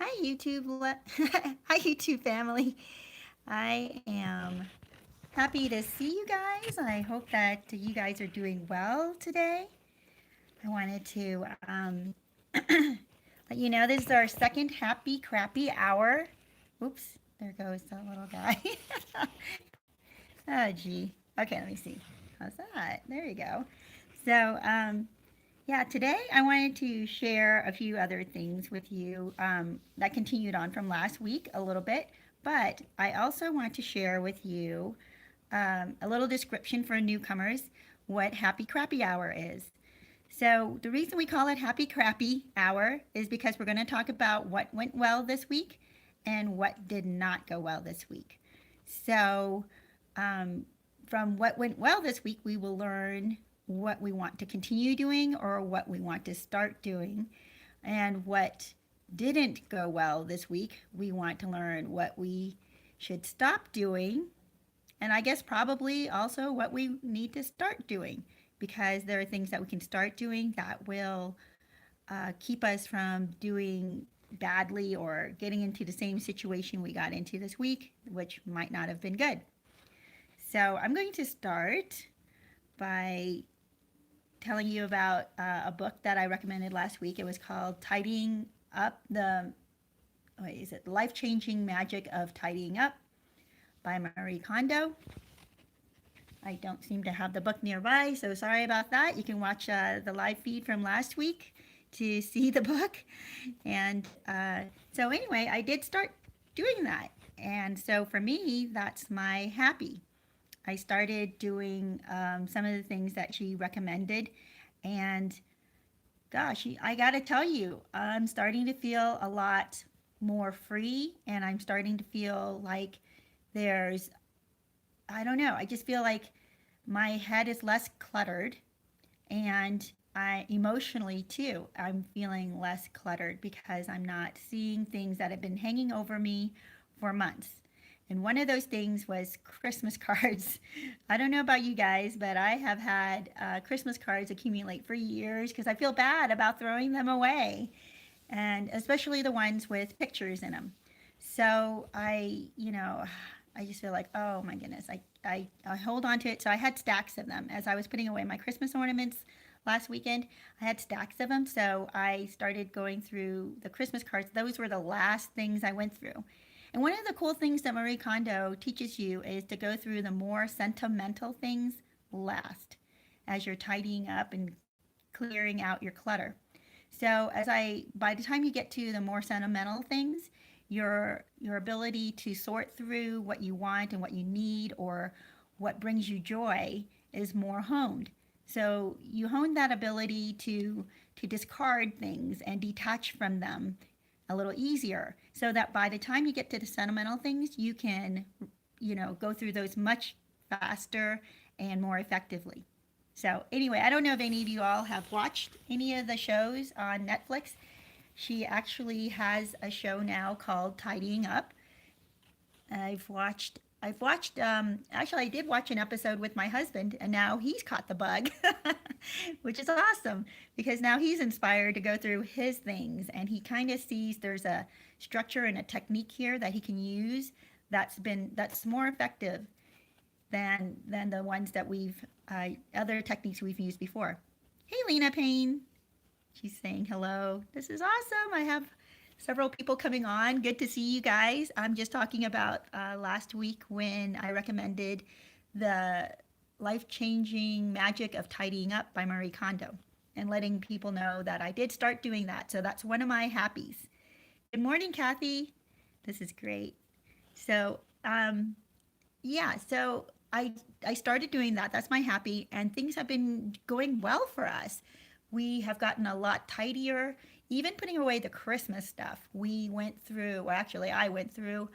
Hi, YouTube. Hi, YouTube family. I am happy to see you guys. I hope that you guys are doing well today. I wanted to let you know this is our second happy crappy hour. Oops, there goes the little guy. Oh, gee. Okay, let me see. How's that? There you go. So, yeah, today I wanted to share a few other things with you that continued on from last week a little bit, but I also want to share with you a little description for newcomers what Happy Crappy Hour is. So, the reason we call it Happy Crappy Hour is because we're going to talk about what went well this week and what did not go well this week. So, um, from what went well this week, we will learn what we want to continue doing or what we want to start doing. And what didn't go well this week, we want to learn what we should stop doing. And I guess probably also what we need to start doing because there are things that we can start doing that will keep us from doing badly or getting into the same situation we got into this week, which might not have been good. So I'm going to start by telling you about a book that I recommended last week. It was called Tidying Up the, what is it? Life Changing Magic of Tidying Up by Marie Kondo. I don't seem to have the book nearby, so sorry about that. You can watch the live feed from last week to see the book. And so, anyway, I did start doing that. And so, for me, that's my happy. I started doing some of the things that she recommended. And gosh, I got to tell you, I'm starting to feel a lot more free. And I'm starting to feel like there's, I don't know, I just feel like my head is less cluttered. And I emotionally too, I'm feeling less cluttered because I'm not seeing things that have been hanging over me for months. And one of those things was Christmas cards. I don't know about you guys, but I have had Christmas cards accumulate for years because I feel bad about throwing them away, and especially the ones with pictures in them. So I just feel like, oh my goodness, I hold on to it. So I had stacks of them as I was putting away my Christmas ornaments last weekend. I had stacks of them. So I started going through the Christmas cards. Those were the last things I went through. And one of the cool things that Marie Kondo teaches you is to go through the more sentimental things last as you're tidying up and clearing out your clutter. So by the time you get to the more sentimental things, your ability to sort through what you want and what you need or what brings you joy is more honed. So you hone that ability to discard things and detach from them a little easier so that by the time you get to the sentimental things, you can, go through those much faster and more effectively. So, anyway, I don't know if any of you all have watched any of the shows on Netflix. She actually has a show now called Tidying Up. Actually, I did watch an episode with my husband, and now he's caught the bug, which is awesome because now he's inspired to go through his things, and he kind of sees there's a structure and a technique here that he can use that's more effective than the ones that we've other techniques we've used before. Hey, Lena Payne. She's saying hello. This is awesome. I have several people coming on. Good to see you guys. I'm just talking about last week when I recommended the life changing magic of tidying up by Marie Kondo and letting people know that I did start doing that. So that's one of my happies. Good morning, Kathy. This is great. So, yeah, so I started doing that. That's my happy, and things have been going well for us. We have gotten a lot tidier. Even putting away the Christmas stuff, we went through. Well, actually, I went through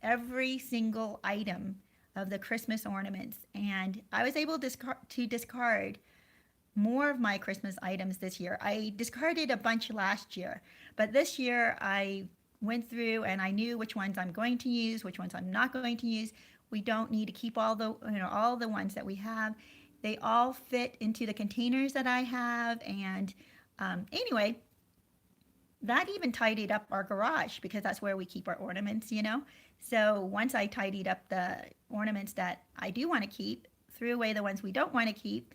every single item of the Christmas ornaments, and I was able to discard more of my Christmas items this year. I discarded a bunch last year, but this year I went through and I knew which ones I'm going to use, which ones I'm not going to use. We don't need to keep all the ones that we have. They all fit into the containers that I have. And anyway, that even tidied up our garage because that's where we keep our ornaments, you know. So once I tidied up the ornaments that I do want to keep, threw away the ones we don't want to keep,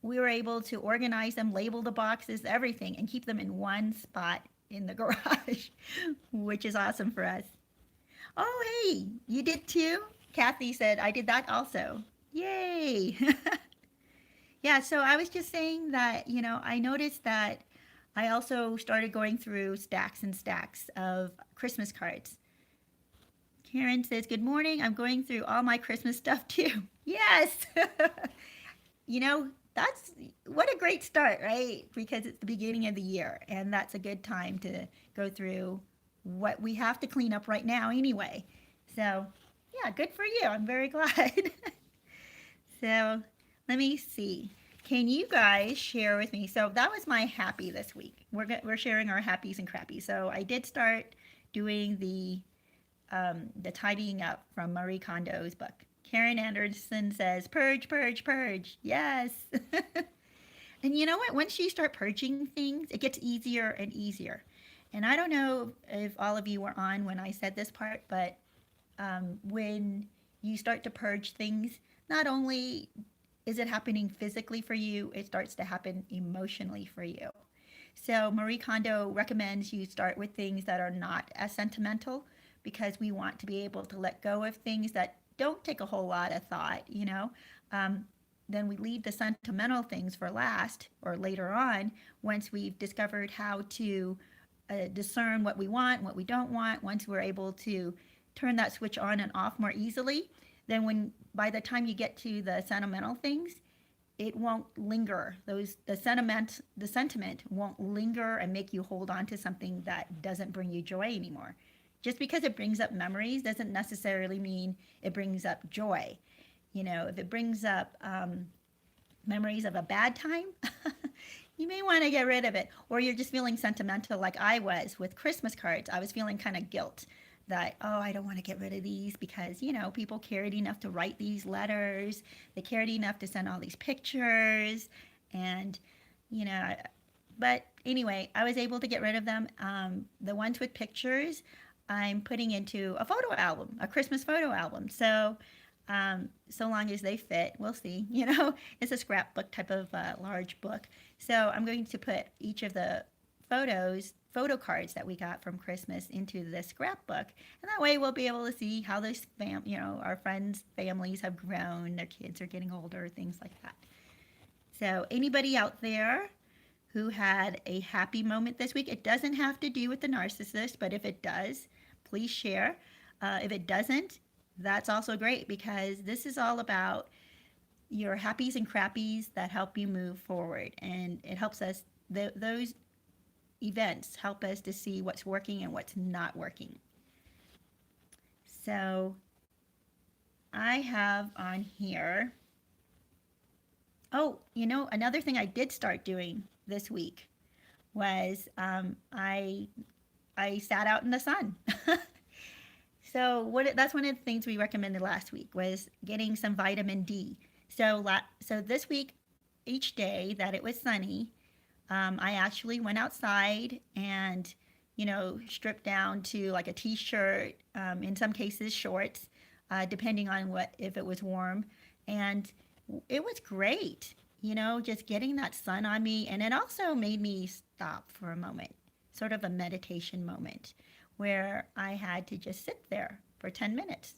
we were able to organize them, label the boxes, everything, and keep them in one spot in the garage, which is awesome for us. Oh, hey, you did too? Kathy said, I did that also. Yay! Yeah, so I was just saying that, I noticed that I also started going through stacks and stacks of Christmas cards. Karen says, good morning. I'm going through all my Christmas stuff too. Yes! That's what a great start, right? Because it's the beginning of the year, and that's a good time to go through what we have to clean up right now anyway. So, yeah, good for you. I'm very glad. So, let me see. Can you guys share with me? So that was my happy this week. We're sharing our happies and crappies. So I did start doing the tidying up from Marie Kondo's book. Karen Anderson says, purge, purge, purge. Yes. And you know what? Once you start purging things, it gets easier and easier. And I don't know if all of you were on when I said this part, but when you start to purge things, not only is it happening physically for you, it starts to happen emotionally for you. So Marie Kondo recommends you start with things that are not as sentimental because we want to be able to let go of things that don't take a whole lot of thought. Then we leave the sentimental things for last or later on once we've discovered how to discern what we want and what we don't want. Once we're able to turn that switch on and off more easily, then by the time you get to the sentimental things, it won't linger. The sentiment won't linger and make you hold on to something that doesn't bring you joy anymore. Just because it brings up memories doesn't necessarily mean it brings up joy. If it brings up memories of a bad time, you may want to get rid of it. Or you're just feeling sentimental like I was with Christmas cards. I was feeling kind of guilt that, oh, I don't want to get rid of these because, people cared enough to write these letters. They cared enough to send all these pictures. And, but anyway, I was able to get rid of them. The ones with pictures, I'm putting into a photo album, a Christmas photo album. So long as they fit, we'll see. It's a scrapbook type of large book. So I'm going to put each of the photo cards that we got from Christmas into this scrapbook, and that way we'll be able to see how this our friends' families have grown, their kids are getting older, things like that. So anybody out there who had a happy moment this week, it doesn't have to do with the narcissist, but if it does, please share. If it doesn't, that's also great because this is all about your happies and crappies that help you move forward, and it helps us, those events help us to see what's working and what's not working. So I have on here, another thing I did start doing this week was I sat out in the sun. So that's one of the things we recommended last week was getting some vitamin D. So this week, each day that it was sunny, I actually went outside and, stripped down to like a t-shirt, in some cases shorts, depending on if it was warm. And it was great, just getting that sun on me. And it also made me stop for a moment, sort of a meditation moment where I had to just sit there for 10 minutes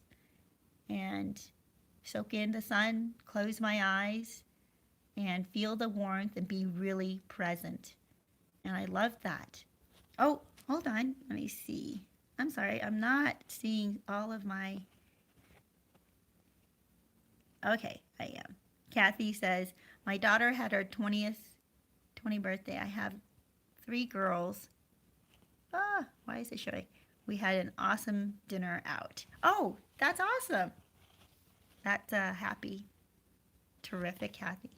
and soak in the sun, close my eyes, and feel the warmth and be really present. And I love that. Oh, hold on. Let me see. I'm sorry. I'm not seeing all of my... Okay, I am. Kathy says, my daughter had her 20th birthday. I have 3 girls. Why is it showing? We had an awesome dinner out. Oh, that's awesome. That's happy. Terrific, Kathy.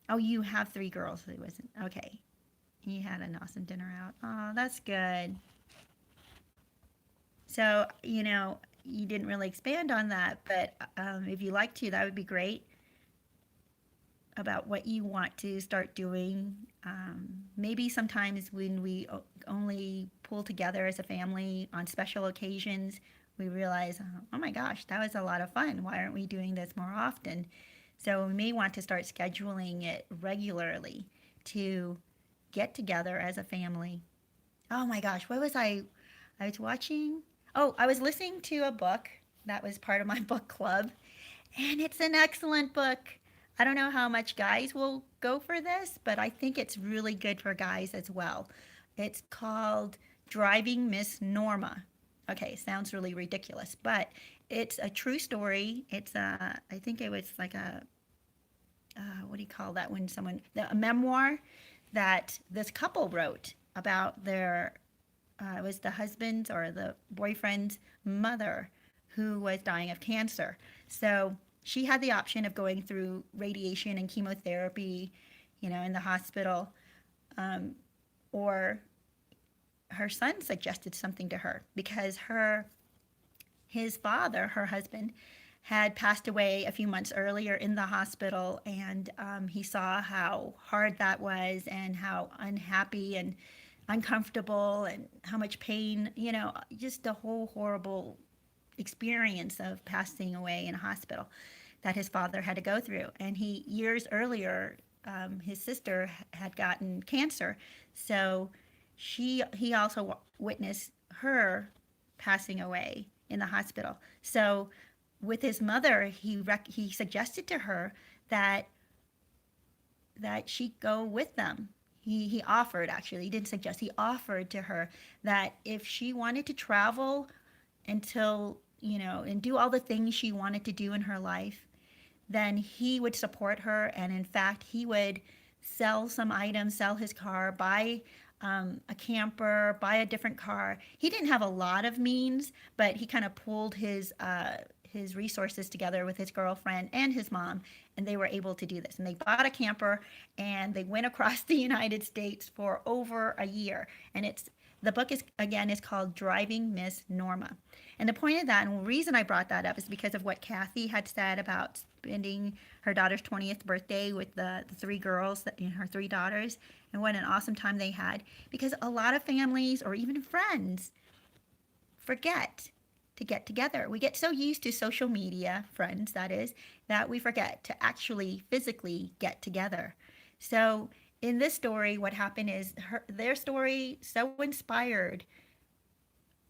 Oh, you have 3 girls. It wasn't okay. You had an awesome dinner out. Oh, that's good. So, you didn't really expand on that, but if you like to, that would be great. about what you want to start doing. Maybe sometimes when we only pull together as a family on special occasions, we realize, oh my gosh, that was a lot of fun. Why aren't we doing this more often? So we may want to start scheduling it regularly to get together as a family. Oh my gosh, what was I was watching? Oh, I was listening to a book that was part of my book club, and it's an excellent book. I don't know how much guys will go for this, but I think it's really good for guys as well. It's called Driving Miss Norma. Okay, sounds really ridiculous, but it's a true story. I think it was like what do you call that when a memoir that this couple wrote about their, it was the husband's or the boyfriend's mother who was dying of cancer. So she had the option of going through radiation and chemotherapy, in the hospital, or her son suggested something to her because his father, her husband, had passed away a few months earlier in the hospital, and he saw how hard that was and how unhappy and uncomfortable and how much pain, just the whole horrible experience of passing away in a hospital that his father had to go through. And years earlier, his sister had gotten cancer, so he also witnessed her passing away in the hospital. So with his mother, he suggested to her that she go with them. He offered, actually, he didn't suggest, he offered to her that if she wanted to travel until, and do all the things she wanted to do in her life, then he would support her. And in fact, he would sell some items, sell his car, buy a camper, buy a different car. He didn't have a lot of means, but he kind of pooled his resources together with his girlfriend and his mom, and they were able to do this. And they bought a camper, and they went across the United States for over a year. And the book is called Driving Miss Norma. And the point of that, and the reason I brought that up, is because of what Kathy had said about spending her daughter's 20th birthday with the three girls, her three daughters, and what an awesome time they had. Because a lot of families or even friends forget to get together. We get so used to social media, friends that is, that we forget to actually physically get together. So in this story, what happened is their story so inspired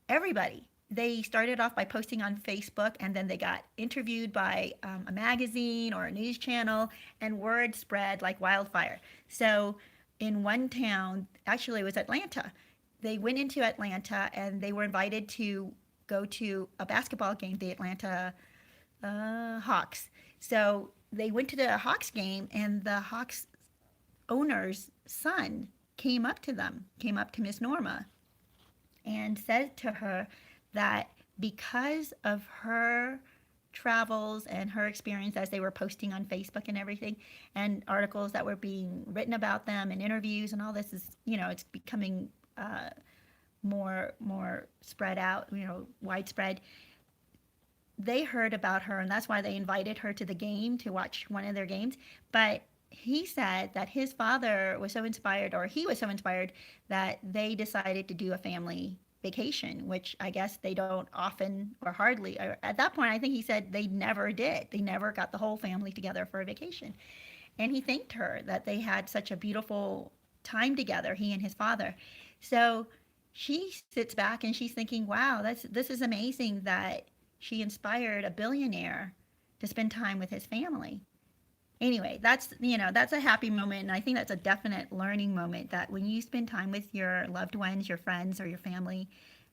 everybody. They started off by posting on Facebook, and then they got interviewed by a magazine or a news channel, and word spread like wildfire. So in one town, actually it was Atlanta, they went into Atlanta and they were invited to go to a basketball game, the Atlanta Hawks. So they went to the Hawks game, and the Hawks owner's son came up to Miss Norma, and said to her that because of her travels and her experience, as they were posting on Facebook and everything, and articles that were being written about them and interviews and all this is, it's becoming more spread out, widespread. They heard about her, and that's why they invited her to the game to watch one of their games. But he said that his father was so inspired, or he was so inspired, that they decided to do a family vacation, which I guess they don't often or hardly. At that point, I think he said they never did. They never got the whole family together for a vacation. And he thanked her that they had such a beautiful time together, he and his father. So she sits back and she's thinking, wow, this is amazing that she inspired a billionaire to spend time with his family. Anyway, that's a happy moment, and I think that's a definite learning moment, that when you spend time with your loved ones, your friends, or your family,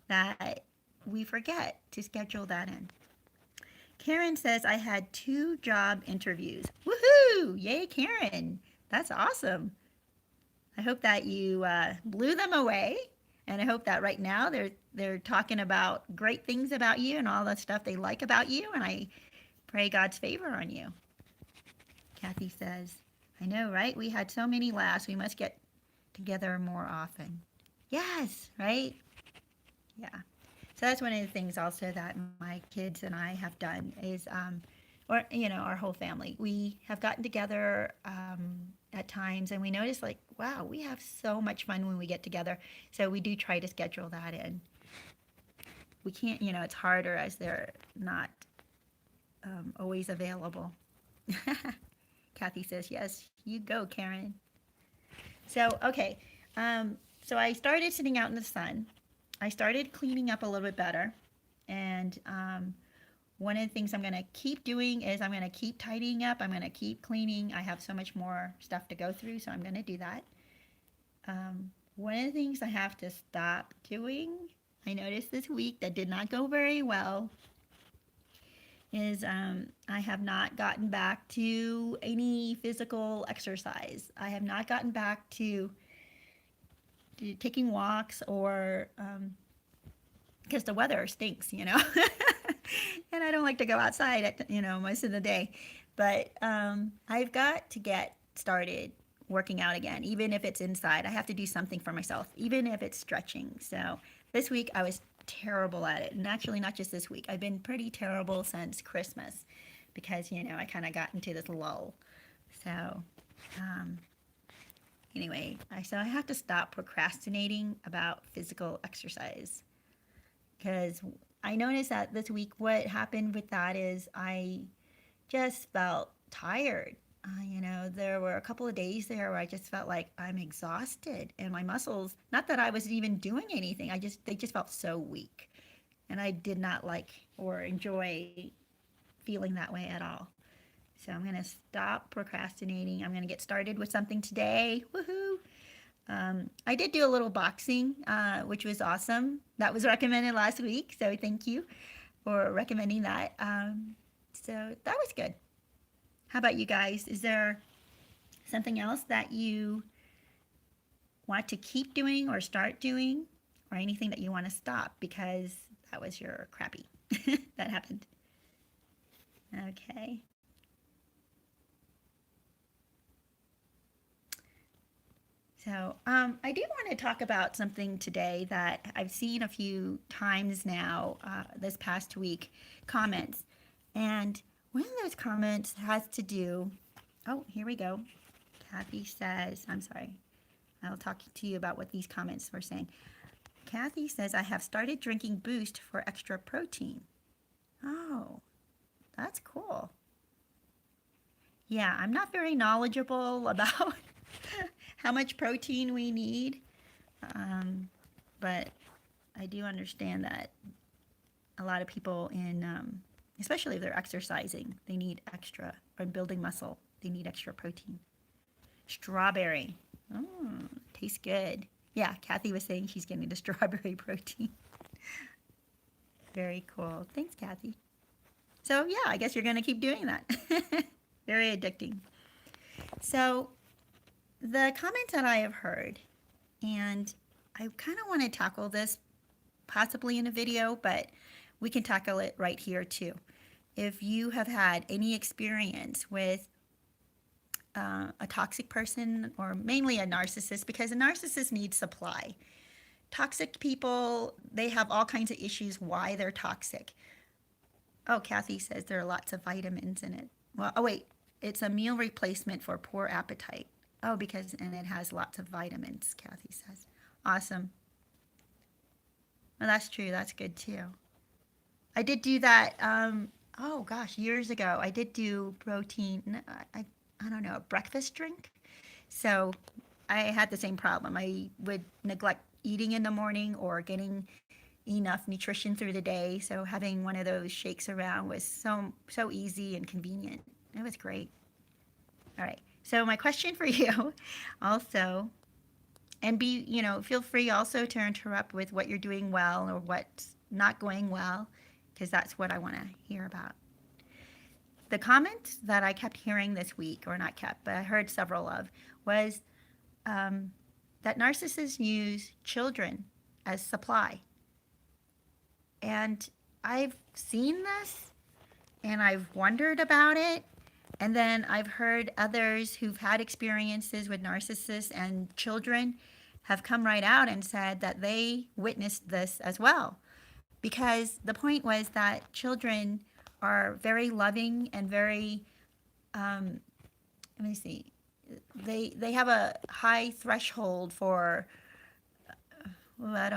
that we forget to schedule that in. Karen says, I had 2 job interviews. Woohoo! Yay, Karen! That's awesome. I hope that you blew them away, and I hope that right now they're talking about great things about you and all the stuff they like about you, and I pray God's favor on you. Kathy says, I know, right? We had so many laughs. We must get together more often. Yes, right? Yeah. So that's one of the things also that my kids and I have done is or our whole family. We have gotten together at times, and we notice like, wow, we have so much fun when we get together. So we do try to schedule that in. We can't, it's harder as they're not always available. Kathy says, yes, you go, Karen. So, okay. So I started sitting out in the sun. I started cleaning up a little bit better. And one of the things I'm going to keep doing is I'm going to keep tidying up. I'm going to keep cleaning. I have so much more stuff to go through, so I'm going to do that. One of the things I have to stop doing, I noticed this week that did not go very well, is I have not gotten back to any physical exercise. I have not gotten back to taking walks or because the weather stinks, and I don't like to go outside at most of the day. But I've got to get started working out again, even if it's inside. I have to do something for myself, even if it's stretching. So this week I was terrible at it, and actually not just this week. I've been pretty terrible since Christmas because I kind of got into this lull. So anyway, so I have to stop procrastinating about physical exercise, because I noticed that this week what happened with that is I just felt tired. There were a couple of days there where I just felt like I'm exhausted, and my muscles, not that I was even doing anything, they just felt so weak. And I did not like or enjoy feeling that way at all. So I'm going to stop procrastinating. I'm going to get started with something today. Woohoo! I did do a little boxing, which was awesome. That was recommended last week, so thank you for recommending that. So that was good. How about you guys? Is there something else that you want to keep doing or start doing, or anything that you want to stop because that was your crappy that happened? Okay. So I do want to talk about something today that I've seen a few times now this past week, comments. And one of those comments has to do, oh, here we go. Kathy says, I'm sorry, I'll talk to you about what these comments were saying. Kathy says, I have started drinking Boost for extra protein. Oh, that's cool. Yeah, I'm not very knowledgeable about how much protein we need, but I do understand that a lot of people especially if they're exercising, they need extra, or building muscle, they need extra protein. Strawberry. Oh, tastes good. Yeah, Kathy was saying she's getting the strawberry protein. Very cool. Thanks, Kathy. So yeah, I guess you're going to keep doing that. Very addicting. So the comments that I have heard, and I kind of want to tackle this possibly in a video, but we can tackle it right here too. If you have had any experience with a toxic person, or mainly a narcissist, because a narcissist needs supply. Toxic people, they have all kinds of issues why they're toxic. Oh, Kathy says there are lots of vitamins in it. Well, oh wait, it's a meal replacement for poor appetite. Oh, and it has lots of vitamins, Kathy says. Awesome. Well, that's true. That's good too. I did do that, oh gosh, years ago. I did do protein, I don't know, a breakfast drink. So I had the same problem. I would neglect eating in the morning or getting enough nutrition through the day. So having one of those shakes around was so easy and convenient. It was great. All right. So my question for you also, and feel free also to interrupt with what you're doing well or what's not going well, because that's what I want to hear about. The comment that I kept hearing this week, or not kept, but I heard several of, was that narcissists use children as supply. And I've seen this, and I've wondered about it. And then I've heard others who've had experiences with narcissists and children have come right out and said that they witnessed this as well. Because the point was that children are very loving and very, let me see, they have a high threshold for, well, I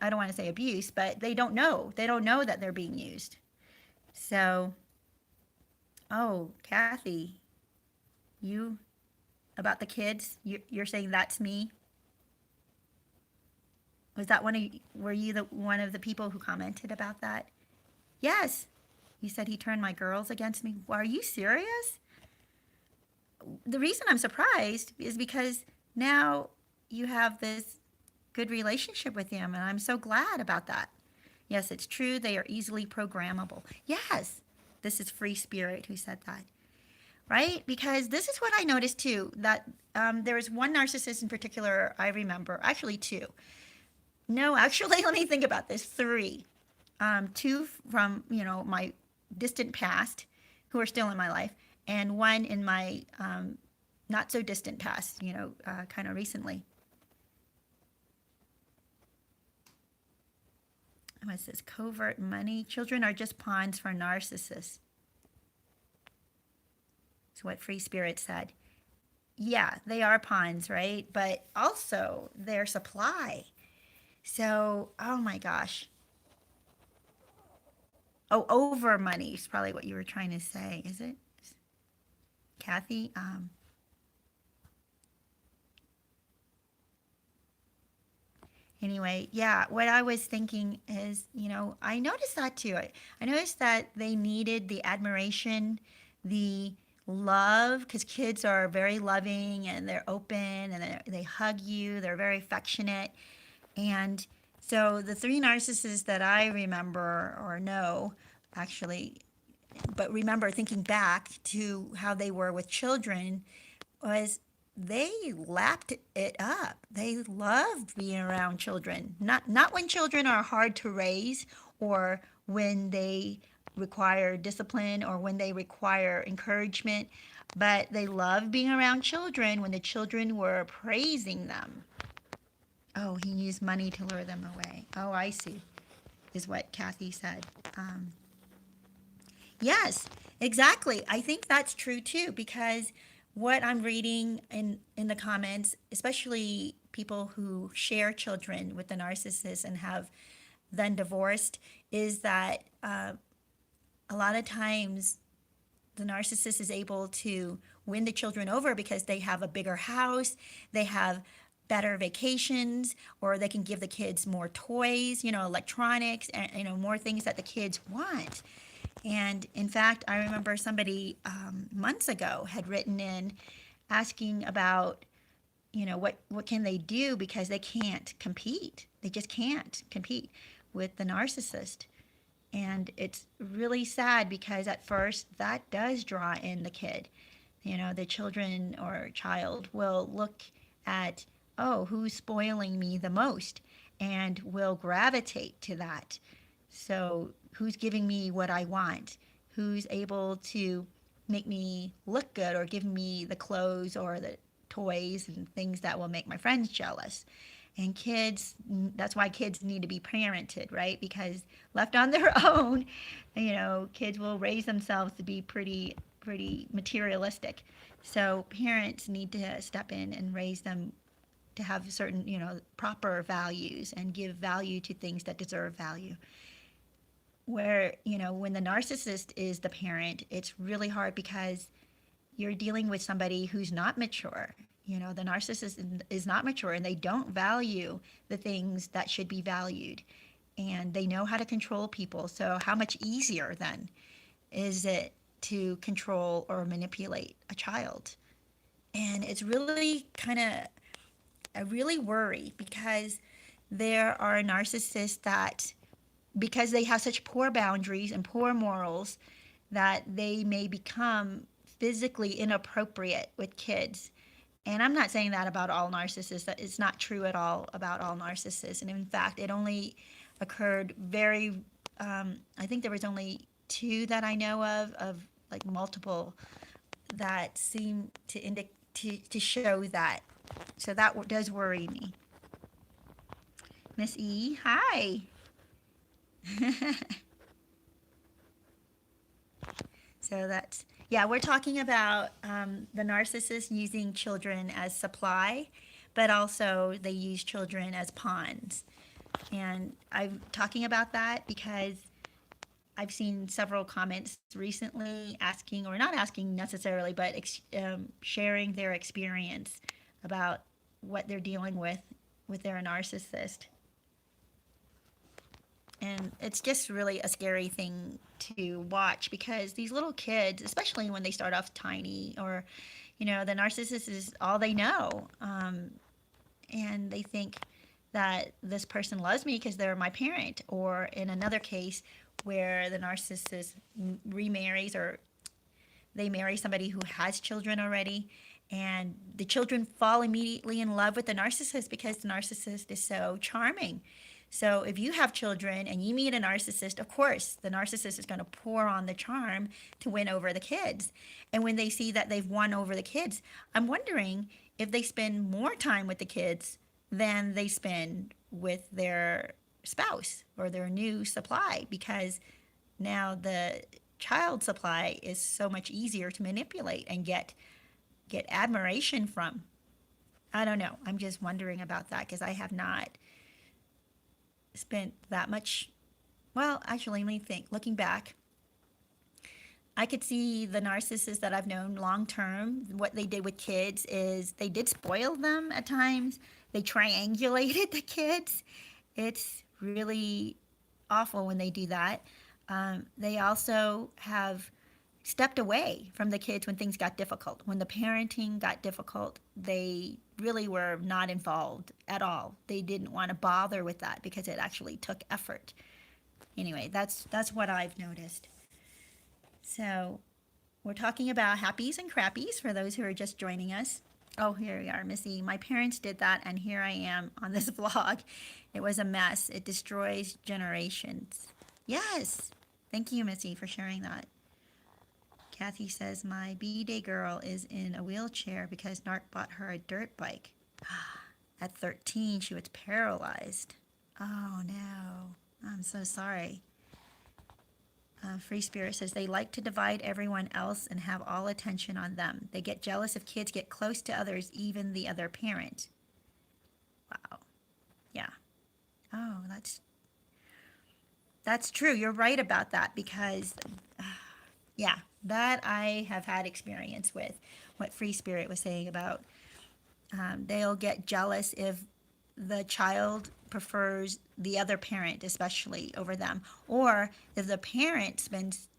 don't want to say abuse, but they don't know that they're being used. So, oh, Kathy, you, about the kids, you're saying that's me. Was that were you the one of the people who commented about that? Yes. You said he turned my girls against me. Well, are you serious? The reason I'm surprised is because now you have this good relationship with him, and I'm so glad about that. Yes, it's true. They are easily programmable. Yes, this is Free Spirit who said that, right? Because this is what I noticed too, that there was one narcissist in particular I remember, actually two. No, actually, let me think about this. Three. Two from, my distant past who are still in my life, and one in my not so distant past, kind of recently. What's this? Covert money. Children are just pawns for narcissists. That's what Free Spirit said. Yeah, they are pawns, right? But also their supply. So, oh my gosh. Oh, over money is probably what you were trying to say, is it? Kathy? Anyway, yeah, what I was thinking is, I noticed that too. I noticed that they needed the admiration, the love, because kids are very loving and they're open and they hug you, they're very affectionate. And so the three narcissists that I remember or know, actually, but remember thinking back to how they were with children, was they lapped it up. They loved being around children. Not when children are hard to raise or when they require discipline or when they require encouragement, but they loved being around children when the children were praising them. Oh, he used money to lure them away. Oh, I see, is what Kathy said. Yes, exactly. I think that's true too, because what I'm reading in the comments, especially people who share children with the narcissist and have then divorced, is that a lot of times the narcissist is able to win the children over because they have a bigger house, they have better vacations, or they can give the kids more toys, electronics, and more things that the kids want. And in fact, I remember somebody months ago had written in asking about, what can they do because they can't compete. They just can't compete with the narcissist. And it's really sad because at first that does draw in the kid. The children or child will look at, oh, who's spoiling me the most, and will gravitate to that. So who's giving me what I want? Who's able to make me look good or give me the clothes or the toys and things that will make my friends jealous? And kids, that's why kids need to be parented, right? Because left on their own, kids will raise themselves to be pretty materialistic. So parents need to step in and raise them to have certain, proper values and give value to things that deserve value. Where, when the narcissist is the parent, it's really hard because you're dealing with somebody who's not mature. The narcissist is not mature and they don't value the things that should be valued. And they know how to control people. So how much easier then is it to control or manipulate a child? And it's really I really worry because there are narcissists that, because they have such poor boundaries and poor morals, that they may become physically inappropriate with kids. And I'm not saying that about all narcissists. That it's not true at all about all narcissists. And in fact, it only occurred I think there was only two that I know of like multiple that seem to show that. So that does worry me. Miss E, hi. So that's, yeah, we're talking about the narcissist using children as supply, but also they use children as pawns. And I'm talking about that because I've seen several comments recently asking, or not asking necessarily, but sharing their experience about what they're dealing with their narcissist. And it's just really a scary thing to watch because these little kids, especially when they start off tiny, or, the narcissist is all they know. And they think that this person loves me because they're my parent. Or in another case, where the narcissist remarries, or they marry somebody who has children already, and the children fall immediately in love with the narcissist because the narcissist is so charming. So if you have children and you meet a narcissist, of course, the narcissist is going to pour on the charm to win over the kids. And when they see that they've won over the kids, I'm wondering if they spend more time with the kids than they spend with their spouse or their new supply, because now the child supply is so much easier to manipulate and get admiration from. I don't know. I'm just wondering about that because I have not spent that much. Well, actually, let me think. Looking back, I could see the narcissists that I've known long term. What they did with kids is they did spoil them at times. They triangulated the kids. It's really awful when they do that. They also have stepped away from the kids when things got difficult. When the parenting got difficult, they really were not involved at all. They didn't want to bother with that because it actually took effort. Anyway, that's what I've noticed. So we're talking about happies and crappies for those who are just joining us. Oh, here we are, Missy. My parents did that, and here I am on this vlog. It was a mess. It destroys generations. Yes. Thank you, Missy, for sharing that. Kathy says, my B-Day girl is in a wheelchair because Narc bought her a dirt bike. At 13, she was paralyzed. Oh, no. I'm so sorry. Free Spirit says, they like to divide everyone else and have all attention on them. They get jealous if kids get close to others, even the other parent. Wow. Yeah. Oh, that's true. You're right about that because, yeah, that I have had experience with what Free Spirit was saying about. They'll get jealous if the child prefers the other parent, especially over them, or if the parent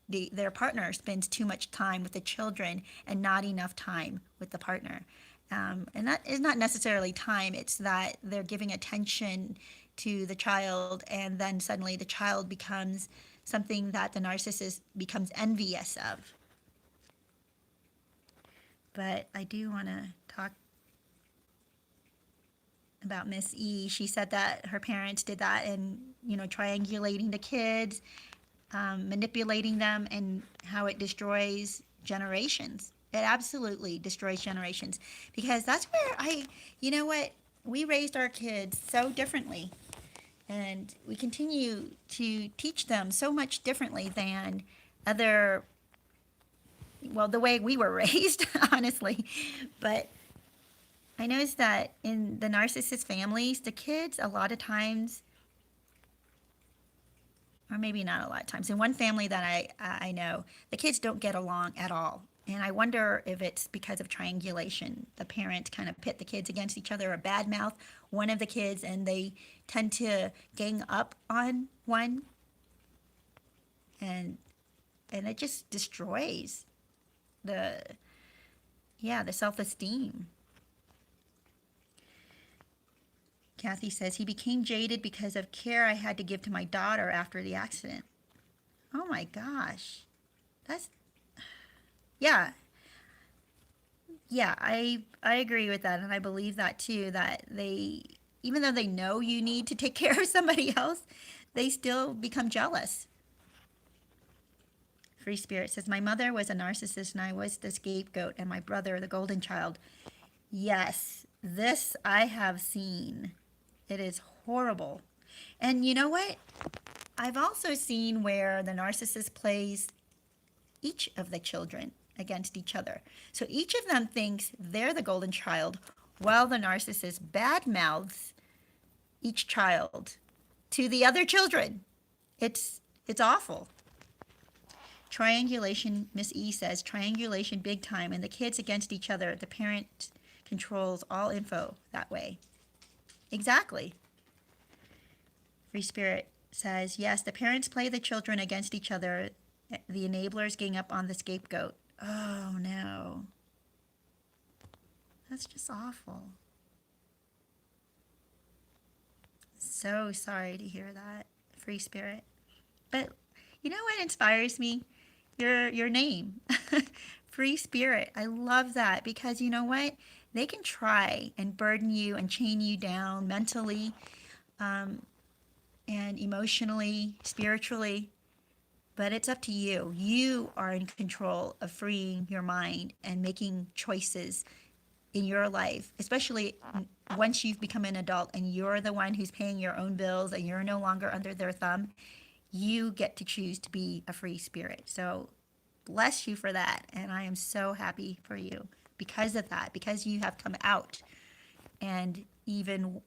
their partner spends too much time with the children and not enough time with the partner. And that is not necessarily time, it's that they're giving attention to the child, and then suddenly the child becomes something that the narcissist becomes envious of. But I do want to talk about Miss E. She said that her parents did that, and triangulating the kids, manipulating them, and how it destroys generations. It absolutely destroys generations, because that's where we raised our kids so differently, and we continue to teach them so much differently than the way we were raised, honestly. But I noticed that in the narcissist families, the kids a lot of times, or maybe not a lot of times, in one family that I know, the kids don't get along at all. And I wonder if it's because of triangulation. The parents kind of pit the kids against each other or badmouth one of the kids, and they tend to gang up on one. And it just destroys the self-esteem. Kathy says, he became jaded because of care I had to give to my daughter after the accident. Oh my gosh. Yeah, I agree with that, and I believe that too, that even though they know you need to take care of somebody else, they still become jealous. Free Spirit says, my mother was a narcissist and I was the scapegoat, and my brother the golden child. Yes, this I have seen. It is horrible. And you know what? I've also seen where the narcissist plays each of the children against each other. So each of them thinks they're the golden child, while the narcissist badmouths each child to the other children. It's awful. Triangulation, Miss E says, triangulation big time, and the kids against each other. The parent controls all info that way. Exactly. Free Spirit says, yes, the parents play the children against each other. The enablers gang up on the scapegoat. Oh, no. That's just awful. So sorry to hear that, Free Spirit. But you know what inspires me? Your name. Free Spirit. I love that because you know what? They can try and burden you and chain you down mentally, and emotionally, spiritually, but it's up to you. You are in control of freeing your mind and making choices in your life, especially once you've become an adult and you're the one who's paying your own bills and you're no longer under their thumb. You get to choose to be a free spirit. So bless you for that. And I am so happy for you because of that, because you have come out and even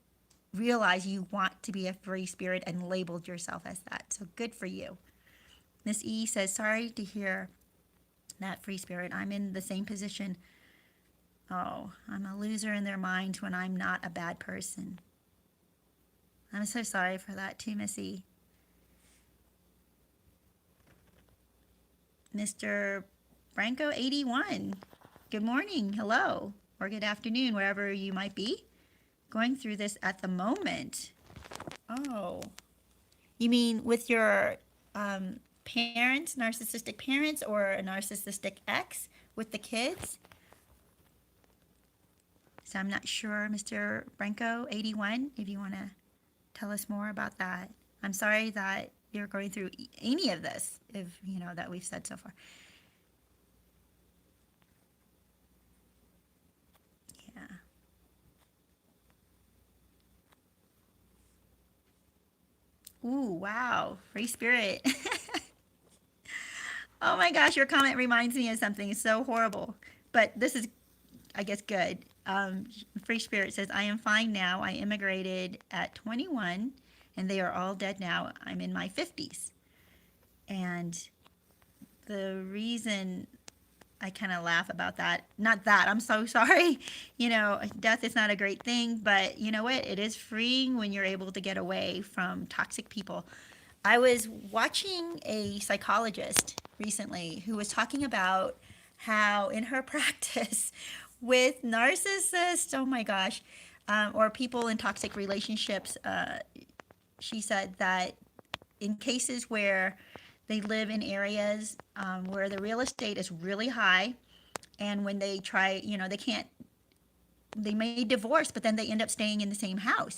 realize you want to be a free spirit and labeled yourself as that. So good for you. Miss E says, sorry to hear that, Free Spirit. I'm in the same position. Oh, I'm a loser in their minds when I'm not a bad person. I'm so sorry for that too, Miss E. Mr. Franco 81. Good morning, hello, or good afternoon, wherever you might be going through this at the moment. Oh, you mean with your parents, narcissistic parents, or a narcissistic ex with the kids? So I'm not sure, Mr. Franco 81, if you want to tell us more about that. I'm sorry that you're going through any of this, if you know that we've said so far. Yeah. Ooh, wow. Free Spirit. Oh my gosh, your comment reminds me of something so horrible. But this is, I guess, good. Free Spirit says, I am fine now. I immigrated at 21 and they are all dead now. I'm in my 50s. And the reason I kind of laugh about that, not that, I'm so sorry. You know, death is not a great thing, but you know what? It is freeing when you're able to get away from toxic people. I was watching a psychologist recently who was talking about how in her practice with narcissists, oh my gosh, or people in toxic relationships, she said that in cases where they live in areas where the real estate is really high, and when they try, you know, they may divorce, but then they end up staying in the same house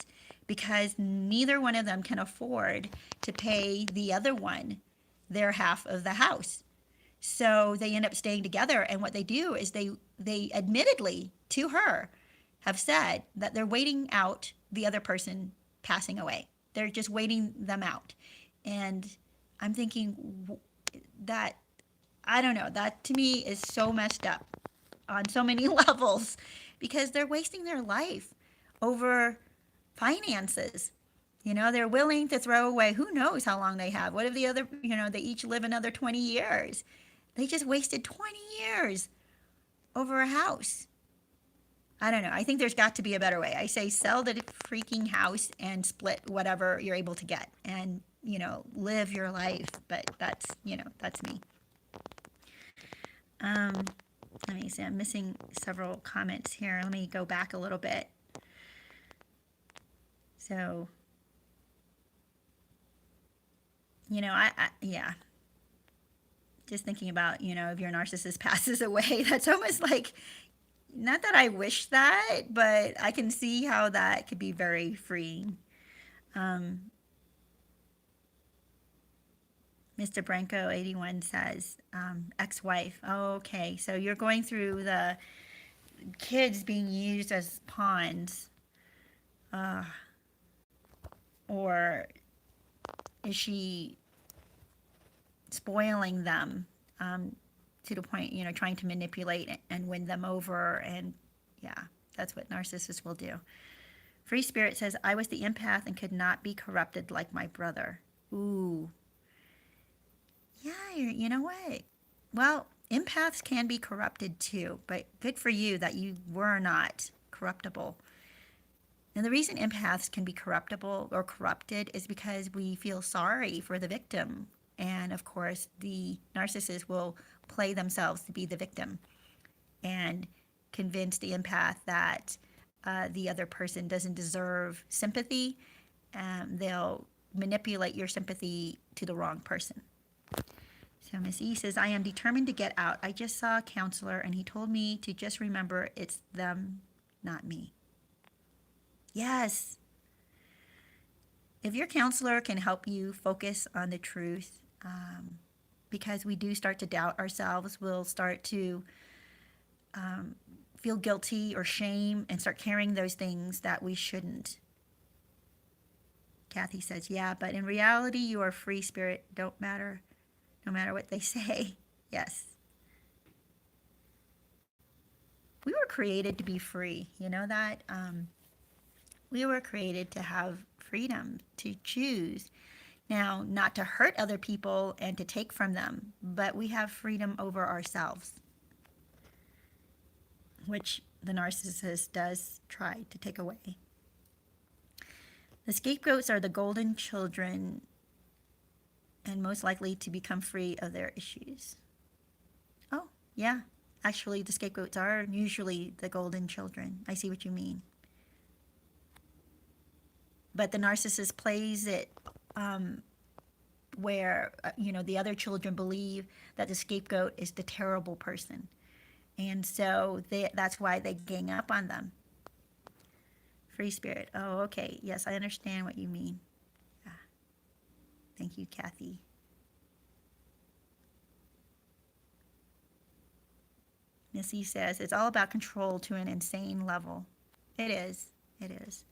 because neither one of them can afford to pay the other one their half of the house. So they end up staying together, and what they do is they admittedly to her have said that they're waiting out the other person passing away. They're just waiting them out. And I'm thinking that, I don't know, that to me is so messed up on so many levels because they're wasting their life over finances. You know, they're willing to throw away, who knows how long they have. What if the other, you know, they each live another 20 years? They just wasted 20 years over a house. I don't know. I think there's got to be a better way. I say sell the freaking house and split whatever you're able to get and, you know, live your life. But that's, you know, that's me. Let me see. I'm missing several comments here. Let me go back a little bit. So, you know, yeah. Just thinking about, you know, if your narcissist passes away, that's almost like, not that I wish that, but I can see how that could be very freeing. Mr. Branco 81 says, ex-wife. Oh, okay, so you're going through the kids being used as pawns. Or is she spoiling them? to the point, trying to manipulate and win them over. And yeah, that's what narcissists will do. Free Spirit says, I was the empath and could not be corrupted like my brother. Ooh. Yeah, you know what? Well, empaths can be corrupted too, but good for you that you were not corruptible. And the reason empaths can be corruptible or corrupted is because we feel sorry for the victim. And of course, the narcissist will play themselves to be the victim and convince the empath that the other person doesn't deserve sympathy. They'll manipulate your sympathy to the wrong person. So Miss E says, I am determined to get out. I just saw a counselor and he told me to just remember it's them, not me. Yes. If your counselor can help you focus on the truth, because we do start to doubt ourselves, we'll start to feel guilty or shame and start carrying those things that we shouldn't. Kathy says, yeah, but in reality, you are free spirit. Don't matter, no matter what they say. Yes. We were created to be free. You know that? We were created to have freedom to choose. Now, not to hurt other people and to take from them, but we have freedom over ourselves, which the narcissist does try to take away. The scapegoats are the golden children and most likely to become free of their issues. Oh, yeah. Actually, the scapegoats are usually the golden children. I see what you mean. But the narcissist plays it where, the other children believe that the scapegoat is the terrible person. And so that's why they gang up on them. Free spirit. Oh, okay. Yes, I understand what you mean. Yeah. Thank you, Kathy. Missy says, it's all about control to an insane level. It is. It is.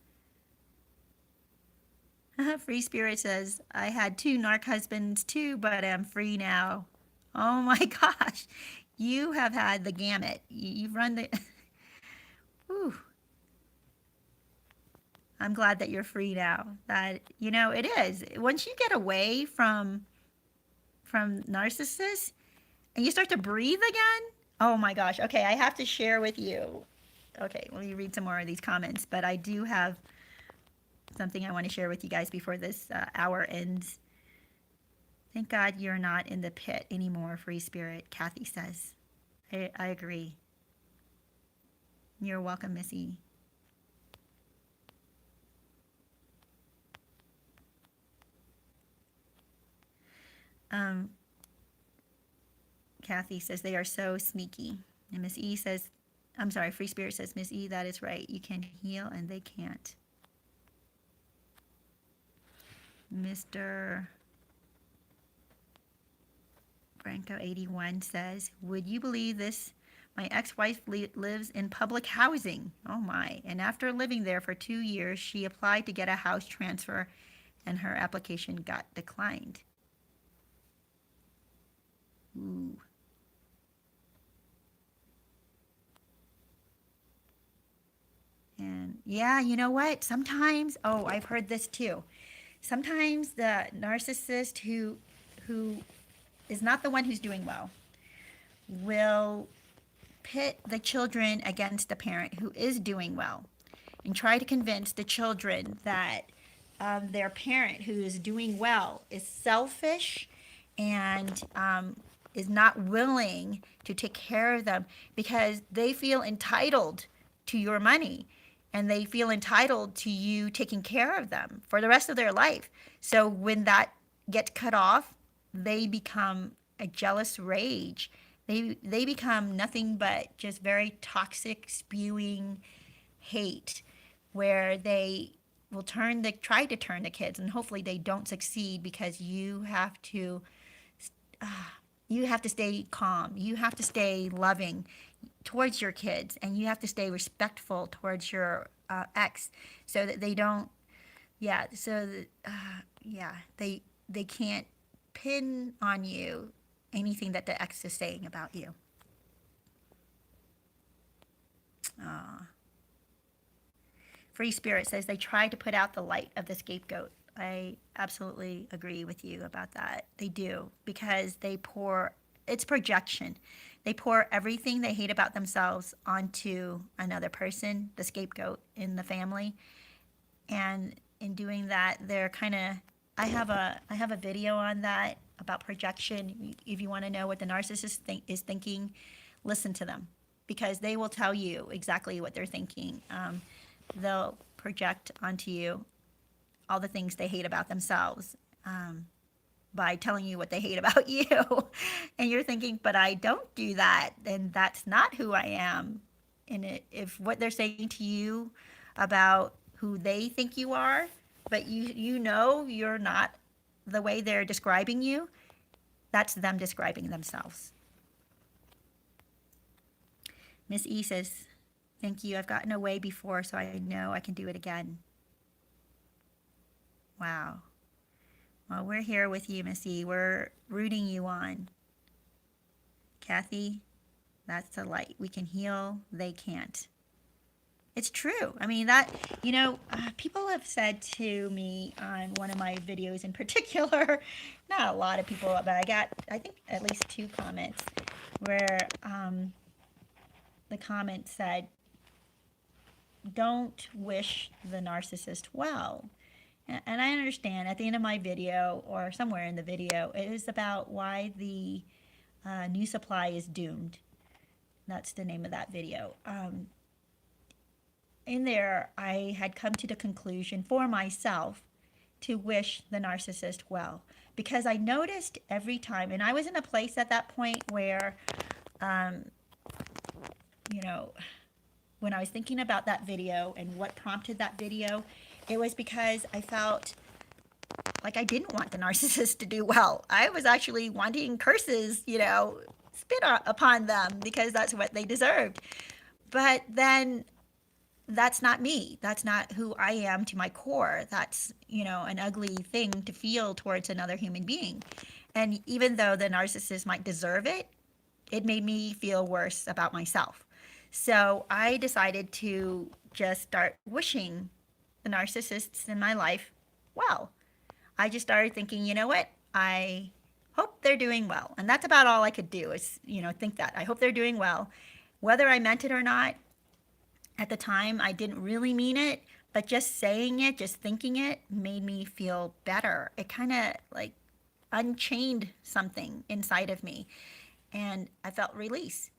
Free Spirit says, I had 2 narc husbands too, but I'm free now. Oh my gosh. You have had the gamut. You've run the... Whew. I'm glad that you're free now. That, it is. Once you get away from narcissists and you start to breathe again, oh my gosh. Okay, I have to share with you. Okay, let me read some more of these comments, but I do have something I want to share with you guys before this hour ends. Thank God you're not in the pit anymore, Free Spirit, Kathy says. I agree. You're welcome, Missy. Kathy says they are so sneaky. And Miss E says, I'm sorry, Free Spirit says, Miss E, that is right. You can heal and they can't. Mr. Branco 81 says, would you believe this? My ex-wife lives in public housing. Oh my. And after living there for 2 years, she applied to get a house transfer and her application got declined. Ooh. And yeah, you know what? Sometimes, I've heard this too. Sometimes the narcissist who is not the one who's doing well will pit the children against the parent who is doing well and try to convince the children that their parent who is doing well is selfish and is not willing to take care of them because they feel entitled to your money and they feel entitled to you taking care of them for the rest of their life. So when that gets cut off, they become a jealous rage. They become nothing but just very toxic, spewing hate, where they will try to turn the kids, and hopefully they don't succeed because you have to stay calm. You have to stay loving towards your kids, and you have to stay respectful towards your ex, so that they don't, they can't pin on you anything that the ex is saying about you. Free Spirit says they try to put out the light of the scapegoat. I absolutely agree with you about that. They do, because it's projection. They pour everything they hate about themselves onto another person, the scapegoat in the family. And in doing that, they're kind of, I have a video on that about projection. If you want to know what the narcissist is thinking, listen to them, because they will tell you exactly what they're thinking. They'll project onto you all the things they hate about themselves by telling you what they hate about you. And you're thinking, but I don't do that, and that's not who I am. And if what they're saying to you about who they think you are, but you know you're not the way they're describing you, that's them describing themselves. Miss E says, thank you. I've gotten away before, so I know I can do it again. Wow. Well, we're here with you, Miss E. We're rooting you on. Kathy, that's the light. We can heal, they can't. It's true. I mean, people have said to me on one of my videos in particular, not a lot of people, but I got, I think, at least 2 comments where the comment said, don't wish the narcissist well. And I understand at the end of my video, or somewhere in the video, it is about why the new supply is doomed. That's the name of that video. In there, I had come to the conclusion for myself to wish the narcissist well, because I noticed every time, and I was in a place at that point where, when I was thinking about that video and what prompted that video, it was because I felt like I didn't want the narcissist to do well. I was actually wanting curses, spit upon them, because that's what they deserved. But then that's not me. That's not who I am to my core. That's, an ugly thing to feel towards another human being. And even though the narcissist might deserve it, it made me feel worse about myself. So I decided to just start wishing the narcissists in my life well. I just started thinking, you know what? I hope they're doing well. And that's about all I could do is, think that. I hope they're doing well. Whether I meant it or not, at the time, I didn't really mean it, but just saying it, just thinking it, made me feel better. It kind of unchained something inside of me, and I felt release.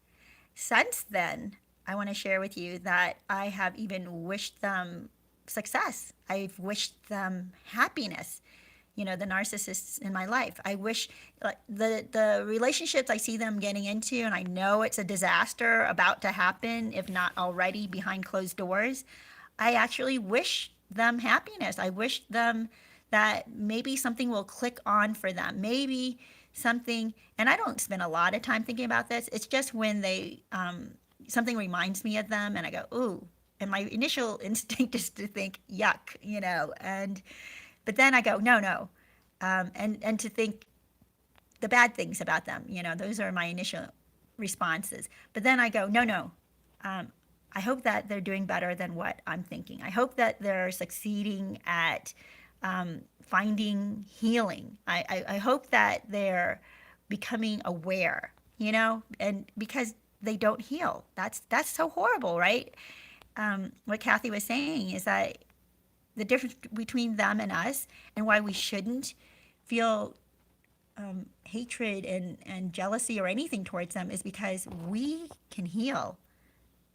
Since then, I want to share with you that I have even wished them success. I've wished them happiness. The narcissists in my life. I wish the relationships I see them getting into, and I know it's a disaster about to happen, if not already behind closed doors. I actually wish them happiness. I wish them that maybe something will click on for them. Maybe something, and I don't spend a lot of time thinking about this. It's just when they, something reminds me of them and I go, ooh, and my initial instinct is to think, yuck, but then I go, no, and to think the bad things about them, those are my initial responses. But then I go, no, I hope that they're doing better than what I'm thinking. I hope that they're succeeding at finding healing. I hope that they're becoming aware, and because they don't heal. That's so horrible, right? What Kathy was saying is that the difference between them and us, and why we shouldn't feel hatred and jealousy or anything towards them, is because we can heal.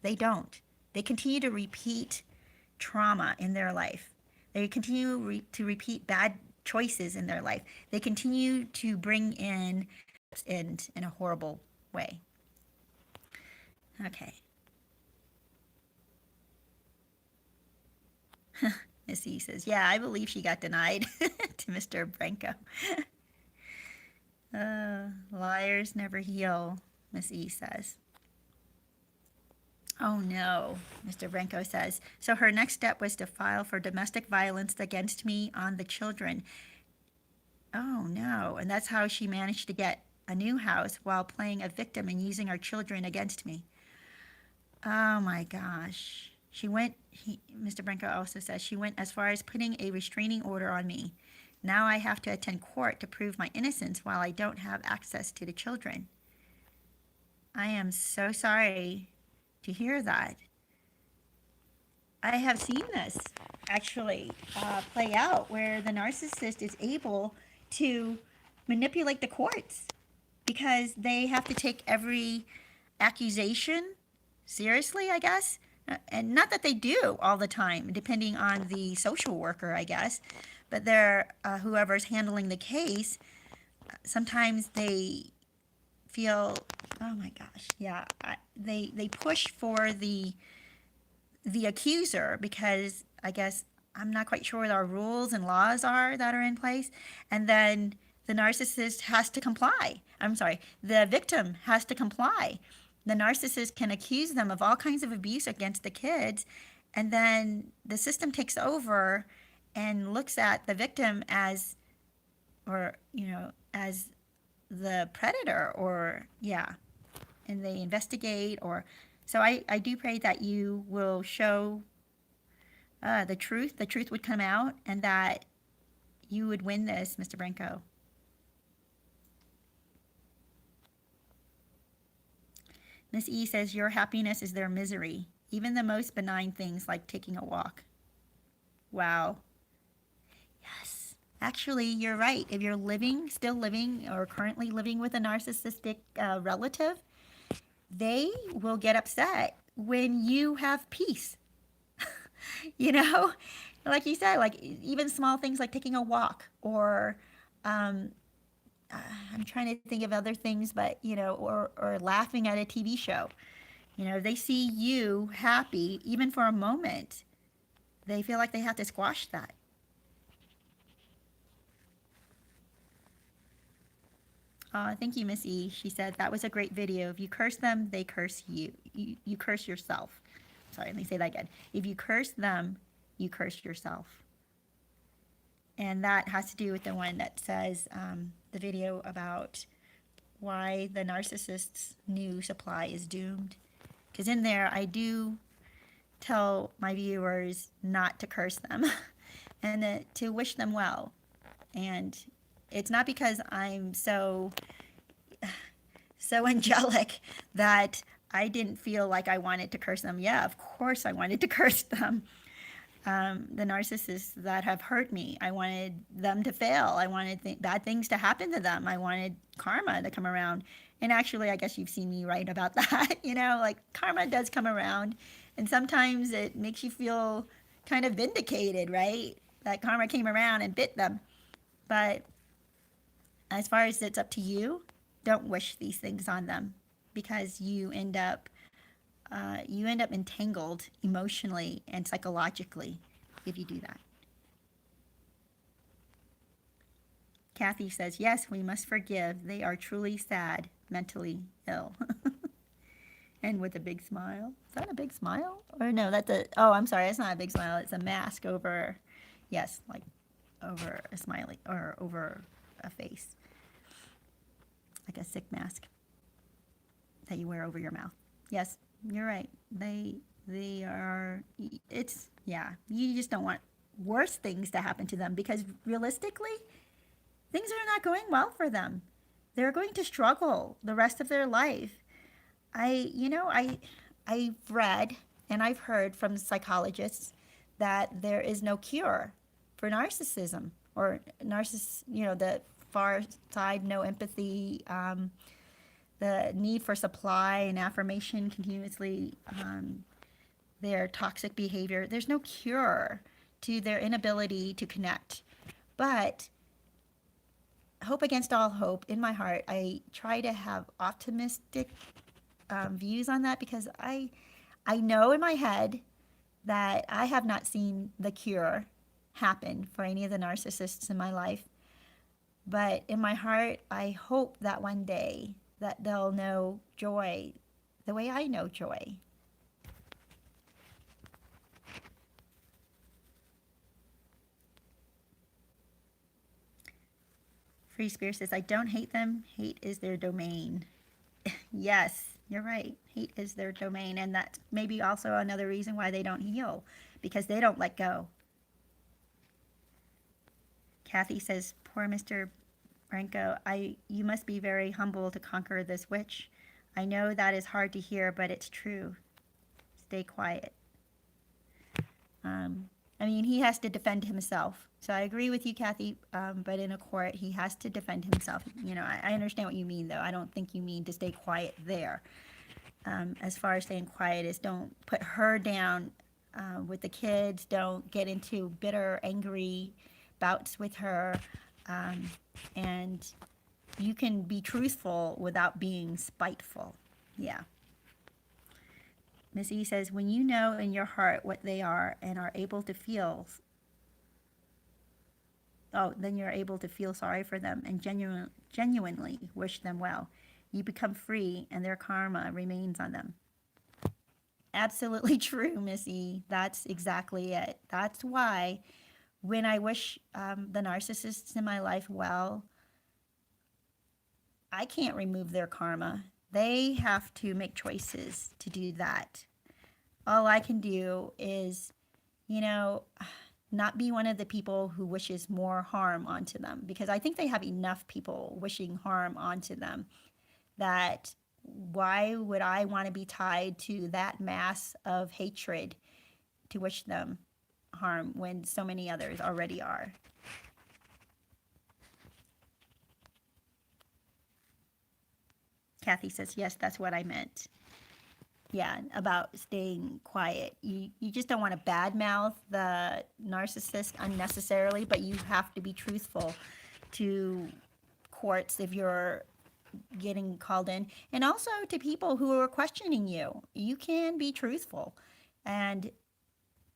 They don't. They continue to repeat trauma in their life. They continue to repeat bad choices in their life. They continue to bring in a horrible way. Okay. Miss E says, yeah, I believe she got denied to Mr. Branco. Liars never heal, Miss E says. Oh no, Mr. Branco says. So her next step was to file for domestic violence against me on the children. Oh no, and that's how she managed to get a new house while playing a victim and using our children against me. Oh my gosh. Mr. Branco also says she went as far as putting a restraining order on me. Now I have to attend court to prove my innocence while I don't have access to the children. I am so sorry to hear that. I have seen this actually play out where the narcissist is able to manipulate the courts because they have to take every accusation seriously, I guess. And not that they do all the time, depending on the social worker, I guess. But they're whoever's handling the case. Sometimes they feel, oh my gosh, yeah, they push for the accuser because I guess I'm not quite sure what our rules and laws are that are in place, and then the narcissist has to comply. I'm sorry, the victim has to comply. The narcissist can accuse them of all kinds of abuse against the kids, and then the system takes over and looks at the victim as, or as the predator, or yeah, and they investigate. Or so I do pray that you will show the truth would come out, and that you would win this, Mr. Branco. Miss E says your happiness is their misery, even the most benign things like taking a walk. Wow. Yes. Actually, you're right. If you're still living, or currently living with a narcissistic relative, they will get upset when you have peace. you know, like you said, like even small things like taking a walk, or I'm trying to think of other things, but or laughing at a TV show. They see you happy, even for a moment, they feel like they have to squash that. Thank you, Miss E. She said that was a great video. If you curse them, they curse you. You curse yourself. Sorry, let me say that again. If you curse them, you curse yourself. And that has to do with the one that says the video about why the narcissist's new supply is doomed. Because in there, I do tell my viewers not to curse them and to wish them well. And it's not because I'm so angelic that I didn't feel like I wanted to curse them. Yeah, of course I wanted to curse them. The narcissists that have hurt me, I wanted them to fail. I wanted bad things to happen to them. I wanted karma to come around. And actually, I guess you've seen me write about that. Like karma does come around. And sometimes it makes you feel kind of vindicated, right? That karma came around and bit them. But as far as it's up to you, don't wish these things on them, because you end up entangled emotionally and psychologically if you do that. Kathy says, yes, we must forgive. They are truly sad, mentally ill. And with a big smile. Is that a big smile? Or no, I'm sorry, it's not a big smile. It's a mask over, yes, like over a smiley, or over a face. Like a sick mask that you wear over your mouth. Yes, you're right. They are, you just don't want worse things to happen to them, because realistically, things are not going well for them. They're going to struggle the rest of their life. I've read and I've heard from psychologists that there is no cure for narcissism, or the far side, no empathy, the need for supply and affirmation continuously, their toxic behavior. There's no cure to their inability to connect. But hope against all hope, in my heart, I try to have optimistic views on that, because I know in my head that I have not seen the cure happen for any of the narcissists in my life. But in my heart, I hope that one day that they'll know joy the way I know joy. Free Spirit says, I don't hate them. Hate is their domain. Yes, you're right. Hate is their domain. And that's maybe also another reason why they don't heal, because they don't let go. Kathy says, poor Mr. Branco, you must be very humble to conquer this witch. I know that is hard to hear, but it's true. Stay quiet. I mean, he has to defend himself. So I agree with you, Kathy, but in a court, he has to defend himself. You know, I understand what you mean, though. I don't think you mean to stay quiet there. As far as staying quiet is, don't put her down with the kids. Don't get into bitter, angry bouts with her. And you can be truthful without being spiteful. Yeah. Miss E says, when you know in your heart what they are and are able to feel, then you're able to feel sorry for them and genuinely wish them well. You become free and their karma remains on them. Absolutely true, Miss E. That's exactly it. That's why when I wish the narcissists in my life well, I can't remove their karma. They have to make choices to do that. All I can do is, not be one of the people who wishes more harm onto them, because I think they have enough people wishing harm onto them that why would I want to be tied to that mass of hatred to wish them harm when so many others already are? Kathy says, yes, that's what I meant. Yeah, about staying quiet. You just don't want to badmouth the narcissist unnecessarily, but you have to be truthful to courts if you're getting called in, and also to people who are questioning you. You can be truthful. And,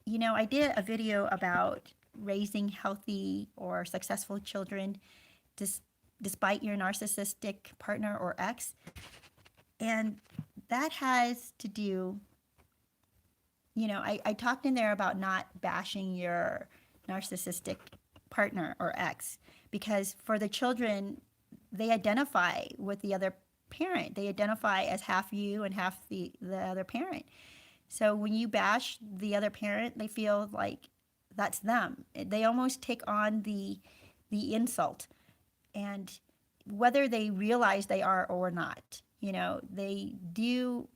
I did a video about raising healthy or successful children despite your narcissistic partner or ex. And that has to do, I talked in there about not bashing your narcissistic partner or ex, because for the children, they identify with the other parent. They identify as half you and half the other parent. So when you bash the other parent, they feel like that's them. They almost take on the insult. And whether they realize they are or not, they do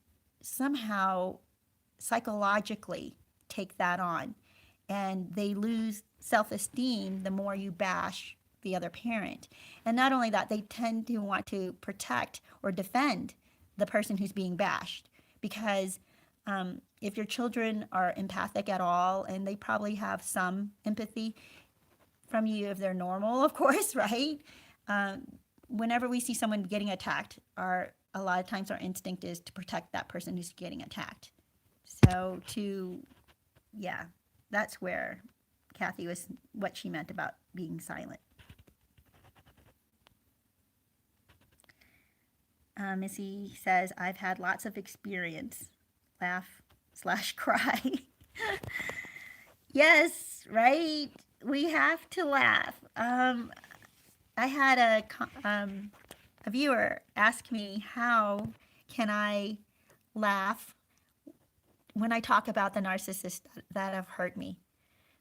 somehow psychologically take that on, and they lose self-esteem the more you bash the other parent. And not only that, they tend to want to protect or defend the person who's being bashed, because if your children are empathic at all, and they probably have some empathy from you if they're normal, of course, right? Whenever we see someone getting attacked, a lot of times our instinct is to protect that person who's getting attacked. So that's where Kathy was, what she meant about being silent. Missy says, I've had lots of experience. Laugh/cry. Yes, right? We have to laugh. I had a viewer ask me, how can I laugh when I talk about the narcissists that have hurt me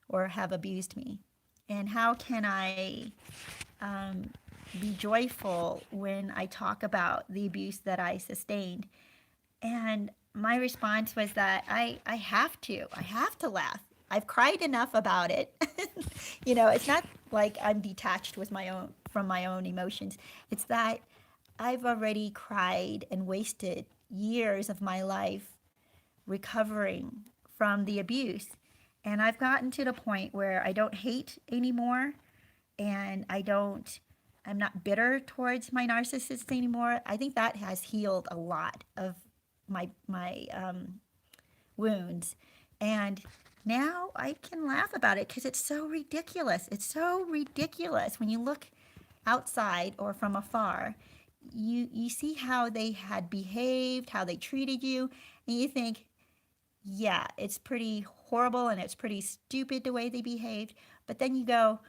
or have abused me? And how can I be joyful when I talk about the abuse that I sustained? And my response was that I have to laugh. I've cried enough about it. It's not like I'm detached from my own emotions. It's that I've already cried and wasted years of my life recovering from the abuse. And I've gotten to the point where I don't hate anymore, and I'm not bitter towards my narcissist anymore. I think that has healed a lot of my wounds. And now I can laugh about it because it's so ridiculous. It's so ridiculous when you look outside or from afar. You see how they had behaved, how they treated you, and you think, yeah, it's pretty horrible and it's pretty stupid the way they behaved. But then you go,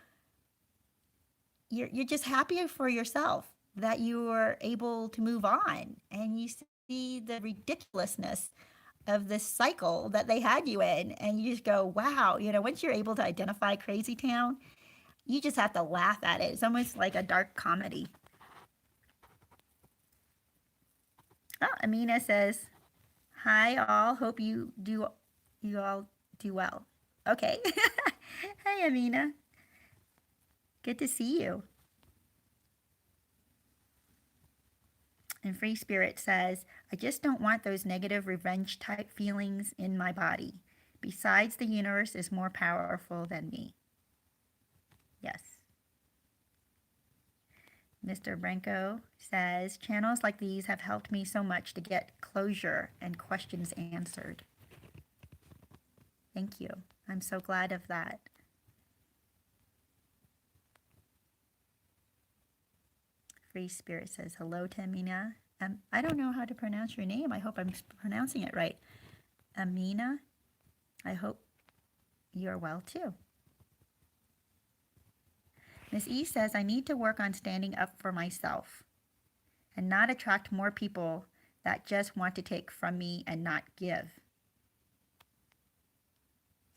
you're just happy for yourself that you were able to move on, and you see the ridiculousness of this cycle that they had you in, and you just go, wow. Once you're able to identify Crazy Town, you just have to laugh at it. It's almost like a dark comedy. Oh, Amina says, hi all, hope you all do well. Okay. Hi, Amina. Good to see you. And Free Spirit says, I just don't want those negative revenge type feelings in my body. Besides, the universe is more powerful than me. Yes. Mr. Branco says, channels like these have helped me so much to get closure and questions answered. Thank you. I'm so glad of that. Free Spirit says, hello to Amina. I don't know how to pronounce your name. I hope I'm pronouncing it right. Amina, I hope you're well too. Miss E says, I need to work on standing up for myself and not attract more people that just want to take from me and not give.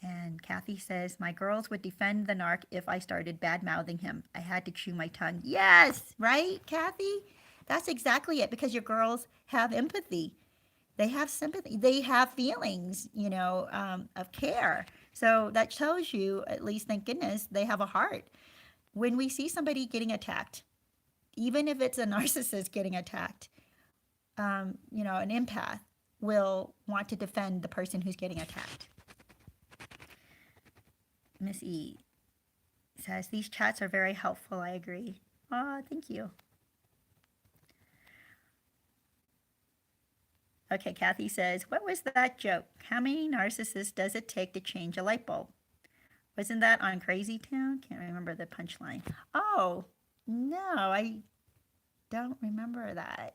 And Kathy says, my girls would defend the narc if I started bad-mouthing him. I had to chew my tongue. Yes, right, Kathy? That's exactly it, because your girls have empathy. They have sympathy. They have feelings, of care. So that shows you, at least, thank goodness, they have a heart. When we see somebody getting attacked, even if it's a narcissist getting attacked, an empath will want to defend the person who's getting attacked. Miss E says, these chats are very helpful. I agree. Oh, thank you. Okay, Kathy says, what was that joke? How many narcissists does it take to change a light bulb? Wasn't that on Crazytown? Can't remember the punchline. Oh, no, I don't remember that.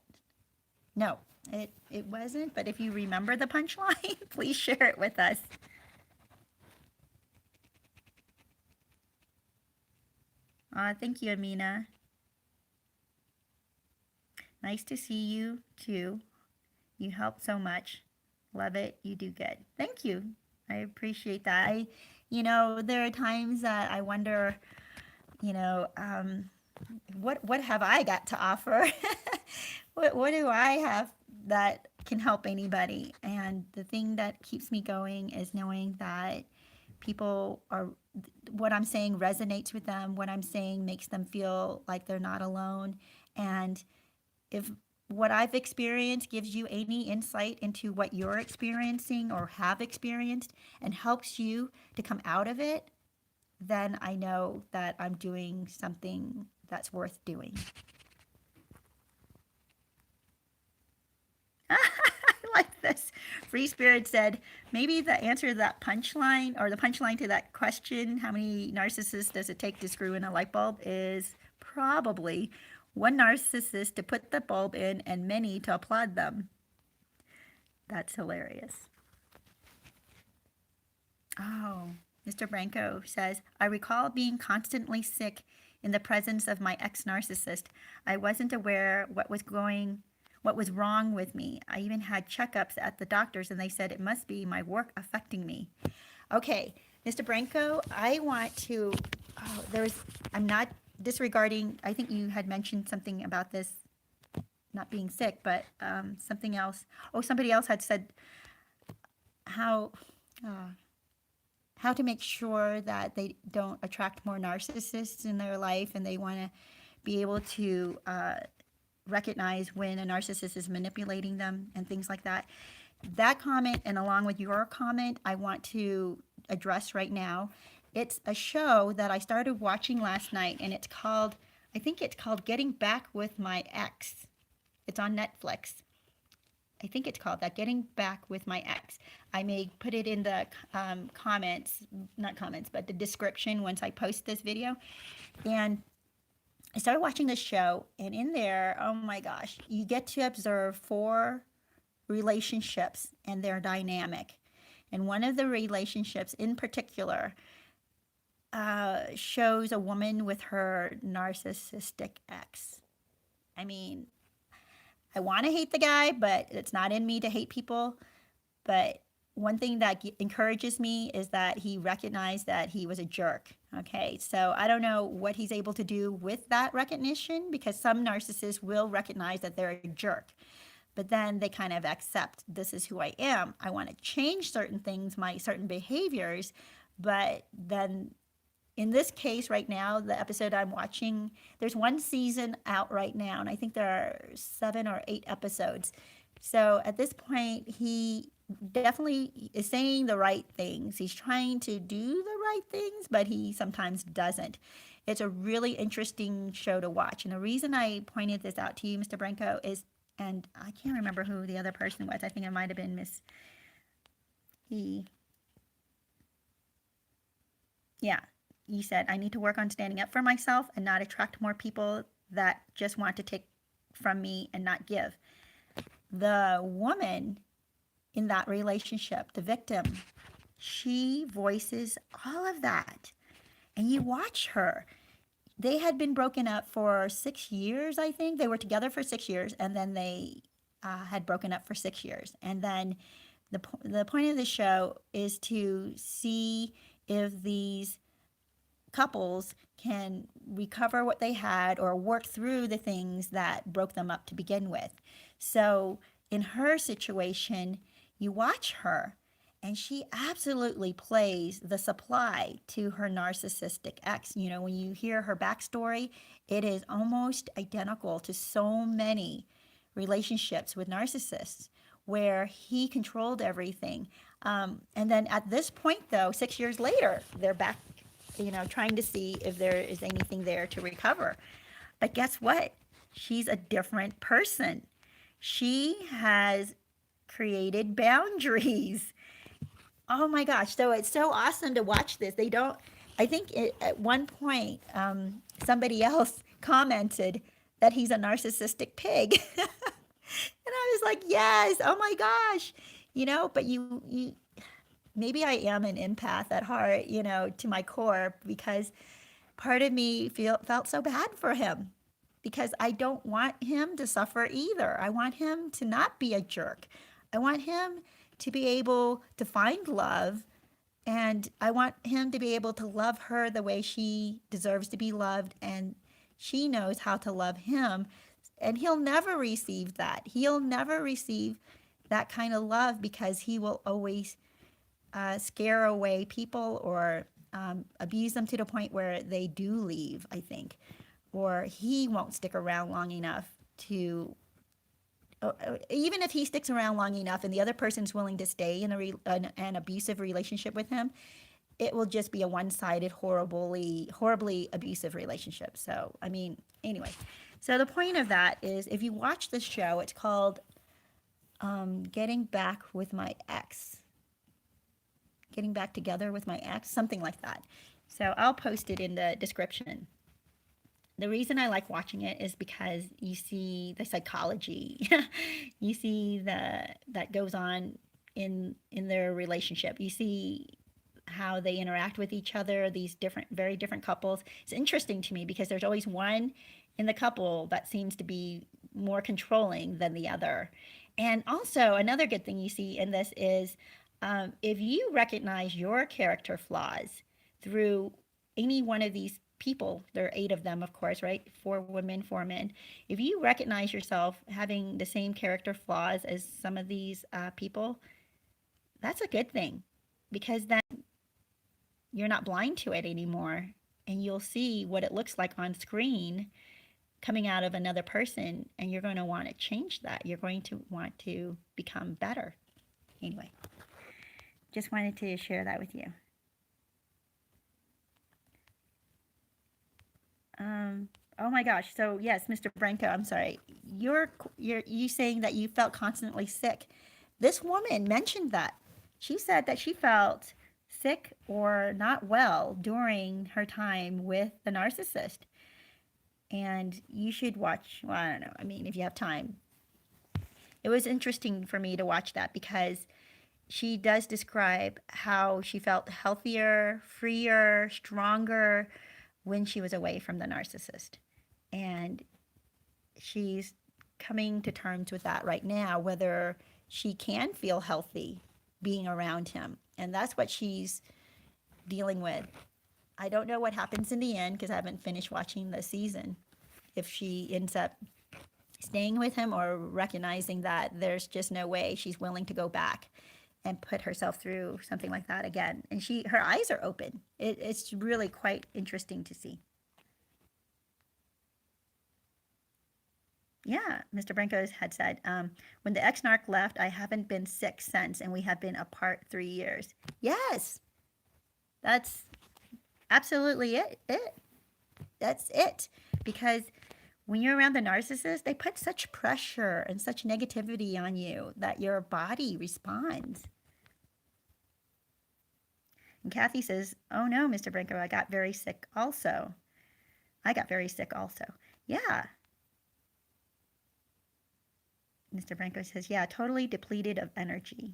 No, it wasn't, but if you remember the punchline, please share it with us. Thank you, Amina. Nice to see you, too. You help so much. Love it. You do good. Thank you. I appreciate that. There are times that I wonder, what have I got to offer? What do I have that can help anybody? And the thing that keeps me going is knowing that people are, what I'm saying resonates with them. What I'm saying makes them feel like they're not alone. And if what I've experienced gives you any insight into what you're experiencing or have experienced and helps you to come out of it, then I know that I'm doing something that's worth doing. I like this. Free Spirit said, maybe the answer to that punchline, or the punchline to that question, how many narcissists does it take to screw in a light bulb, is probably one narcissist to put the bulb in and many to applaud them. That's hilarious. Oh, Mr. Branco says, I recall being constantly sick in the presence of my ex-narcissist. I wasn't aware what was wrong with me. I even had checkups at the doctors and they said it must be my work affecting me. Okay, Mr. Branco, I want to, I'm not disregarding, I think you had mentioned something about this not being sick, but something else. Oh, somebody else had said how to make sure that they don't attract more narcissists in their life, and they want to be able to recognize when a narcissist is manipulating them and things like that. That comment, and along with your comment, I want to address right now. It's a show that I started watching last night, and I think it's called Getting Back with My Ex. It's on Netflix. I think it's called that, Getting Back with My Ex. I may put it in the but the description once I post this video. And I started watching this show, and in there, oh my gosh, you get to observe 4 relationships and their dynamic. And one of the relationships in particular, shows a woman with her narcissistic ex. I mean, I want to hate the guy, but it's not in me to hate people. But one thing that encourages me is that he recognized that he was a jerk. Okay, so I don't know what he's able to do with that recognition, because some narcissists will recognize that they're a jerk, but then they kind of accept, this is who I am. I want to change certain things, my certain behaviors, but then in this case right now, the episode I'm watching, there's one season out right now, and I think there are 7 or 8 episodes. So at this point, he definitely is saying the right things. He's trying to do the right things, but he sometimes doesn't. It's a really interesting show to watch. And the reason I pointed this out to you, Mr. Branco, is, and I can't remember who the other person was. I think it might have been Miss E. Yeah, you said, I need to work on standing up for myself and not attract more people that just want to take from me and not give. The woman in that relationship, the victim, she voices all of that. And you watch her. They had been broken up for 6 years, I think. They were together for 6 years, and then they had broken up for 6 years. And then the point of the show is to see if these couples can recover what they had or work through the things that broke them up to begin with. So in her situation, you watch her, and she absolutely plays the supply to her narcissistic ex. You know, when you hear her backstory, it is almost identical to so many relationships with narcissists where he controlled everything. And then at this point, though, 6 years later, they're back, you know, trying to see if there is anything there to recover. But guess what? She's a different person. She has created boundaries. Oh my gosh. So it's so awesome to watch this. They don't, I think at one point, somebody else commented that he's a narcissistic pig. And I was like, yes, oh my gosh. You know, but you, maybe I am an empath at heart, you know, to my core, because part of me felt so bad for him, because I don't want him to suffer either. I want him to not be a jerk. I want him to be able to find love, and I want him to be able to love her the way she deserves to be loved, and she knows how to love him. And he'll never receive that. He'll never receive that kind of love, because he will always scare away people or abuse them to the point where they do leave, I think. Or he won't stick around long enough to, even if he sticks around long enough and the other person's willing to stay in an abusive relationship with him, it will just be a one-sided, horribly abusive relationship. So, I mean, anyway. So the point of that is, if you watch this show, it's called Getting Back with My Ex. Getting Back Together with My Ex, something like that. So I'll post it in the description. The reason I like watching it is because you see the psychology. You see that goes on in their relationship. You see how they interact with each other, these very different couples. It's interesting to me because there's always one in the couple that seems to be more controlling than the other. And also, another good thing you see in this is, if you recognize your character flaws through any one of these people, there are 8 of them, of course, right? 4 women, 4 men. If you recognize yourself having the same character flaws as some of these people, that's a good thing, because then you're not blind to it anymore, and you'll see what it looks like on screen coming out of another person, and you're going to want to change that. You're going to want to become better. Anyway, just wanted to share that with you. Oh my gosh. So yes, Mr. Branco, I'm sorry. You saying that you felt constantly sick. This woman mentioned that. She said that she felt sick or not well during her time with the narcissist. And you should watch, well, I don't know. I mean, if you have time. It was interesting for me to watch that, because she does describe how she felt healthier, freer, stronger when she was away from the narcissist. And she's coming to terms with that right now, whether she can feel healthy being around him. And that's what she's dealing with. I don't know what happens in the end because I haven't finished watching the season. If she ends up staying with him or recognizing that there's just no way she's willing to go back and put herself through something like that again. And her eyes are open. It's really quite interesting to see. Yeah, Mr. Branco had said, when the ex-narc left, I haven't been sick since, and we have been apart 3 years. Yes, that's absolutely it. That's it. Because when you're around the narcissist, they put such pressure and such negativity on you that your body responds. And Kathy says, oh no, Mr. Branco, I got very sick also. Yeah. Mr. Branco says, yeah, totally depleted of energy.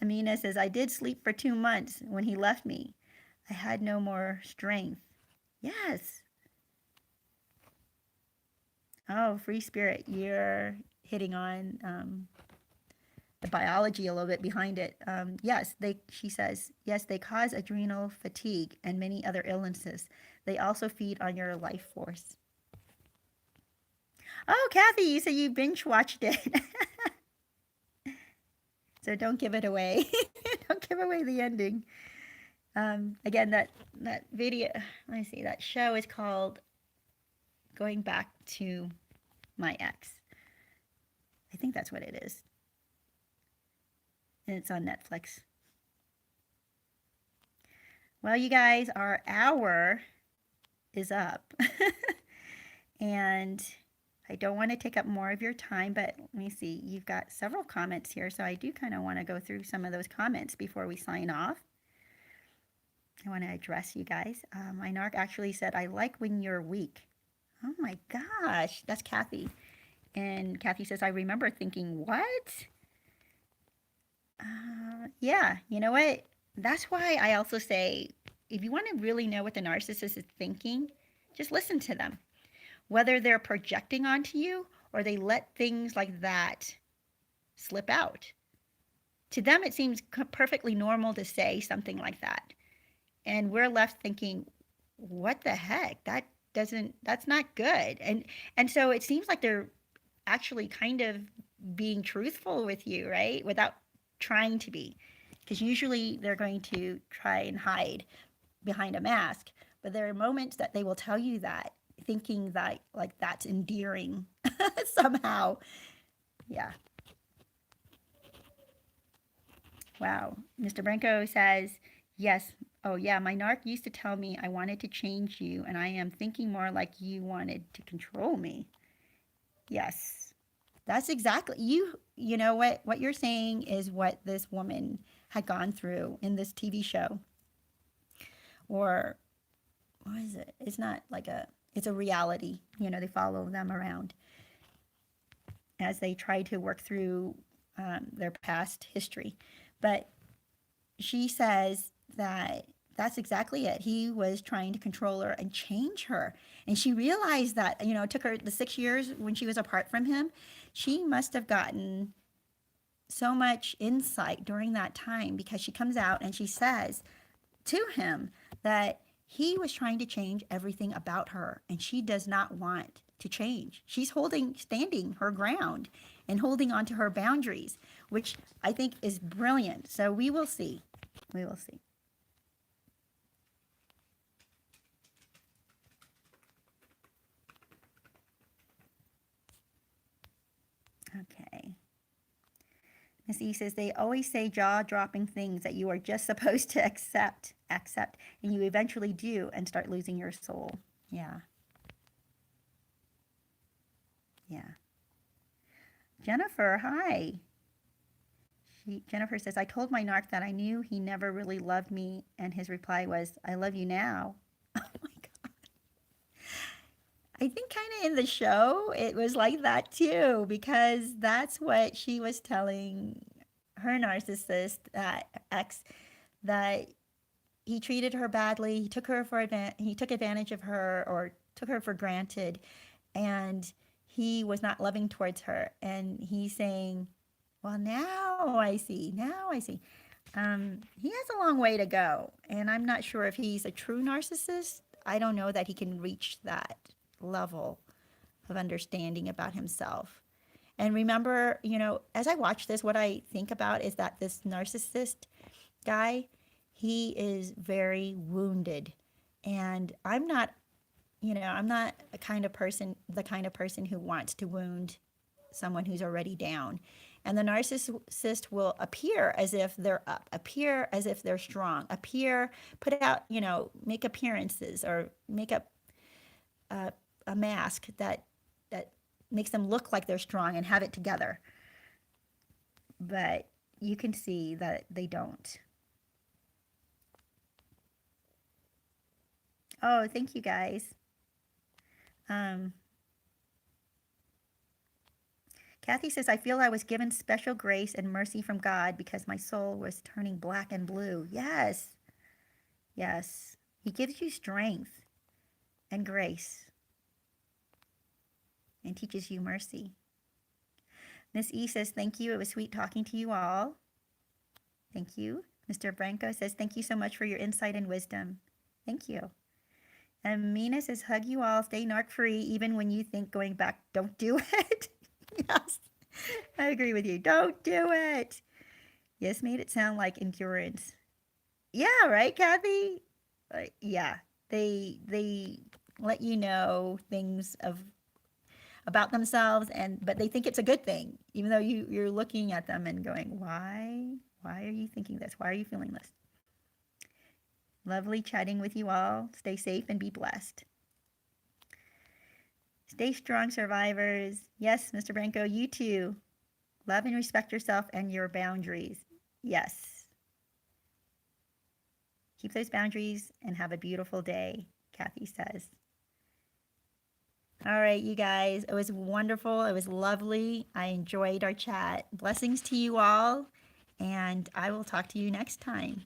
Amina says, I did sleep for 2 months when he left me. I had no more strength. Yes. Oh, free spirit, you're hitting on the biology a little bit behind it. Yes, she says, yes, they cause adrenal fatigue and many other illnesses. They also feed on your life force. Oh, Kathy, you said you binge watched it. So don't give it away. Don't give away the ending. Again, that video, let me see, that show is called Going Back to My Ex. I think that's what it is. And it's on Netflix. Well, you guys, our hour is up. And I don't want to take up more of your time, but let me see. You've got several comments here, so I do kind of want to go through some of those comments before we sign off. I want to address you guys. My narc actually said, I like when you're weak. Oh my gosh, that's Kathy. And Kathy says, I remember thinking, what? Yeah, you know what? That's why I also say, if you want to really know what the narcissist is thinking, just listen to them. Whether they're projecting onto you or they let things like that slip out. To them, it seems perfectly normal to say something like that. And we're left thinking, what the heck? That's not good. And so it seems like they're actually kind of being truthful with you, right? Without trying to be. Because usually they're going to try and hide behind a mask. But there are moments that they will tell you that, thinking that like that's endearing somehow. Yeah. Wow. Mr. Branco says, yes. Oh, yeah. My narc used to tell me I wanted to change you, and I am thinking more like you wanted to control me. Yes. That's exactly you know what you're saying is what this woman had gone through in this TV show. Or what is it? It's not like it's a reality. They follow them around as they try to work through their past history. But she says that that's exactly it. He was trying to control her and change her. And she realized that, it took her the 6 years when she was apart from him. She must have gotten so much insight during that time, because she comes out and she says to him that he was trying to change everything about her, and she does not want to change. She's standing her ground and holding on to her boundaries, which I think is brilliant. So we will see. We will see. Okay. Miss E says, they always say jaw-dropping things that you are just supposed to accept, and you eventually do and start losing your soul. Yeah. Yeah. Jennifer, hi. Jennifer says, I told my narc that I knew he never really loved me, and his reply was, I love you now. Oh my God. I think kind of in the show, it was like that too, because that's what she was telling her narcissist, that ex, that he treated her badly. He took advantage of her or took her for granted, and he was not loving towards her. And he's saying, "Well, now I see. Now I see." He has a long way to go, and I'm not sure if he's a true narcissist. I don't know that he can reach that level of understanding about himself. And remember, as I watch this, what I think about is that this narcissist guy, he is very wounded. And I'm not the kind of person who wants to wound someone who's already down. And the narcissist will appear as if they're up, appear as if they're strong, put out, make appearances or make up a mask that makes them look like they're strong and have it together. But you can see that they don't. Oh, thank you guys. Kathy says, I feel I was given special grace and mercy from God because my soul was turning black and blue. Yes. Yes. He gives you strength and grace and teaches you mercy. Miss E says, thank you. It was sweet talking to you all. Thank you. Mr. Branco says, thank you so much for your insight and wisdom. Thank you. And Mina says, hug you all. Stay narc free even when you think going back. Don't do it. Yes, I agree with you. Don't do it. Yes, made it sound like endurance. Yeah, right, Kathy? Yeah, they let you know things about themselves, but they think it's a good thing, even though you're looking at them and going, why are you thinking this? Why are you feeling this? Lovely chatting with you all. Stay safe and be blessed. Stay strong, survivors. Yes, Mr. Branco, you too. Love and respect yourself and your boundaries. Yes. Keep those boundaries and have a beautiful day, Kathy says. All right, you guys. It was wonderful. It was lovely. I enjoyed our chat. Blessings to you all, and I will talk to you next time.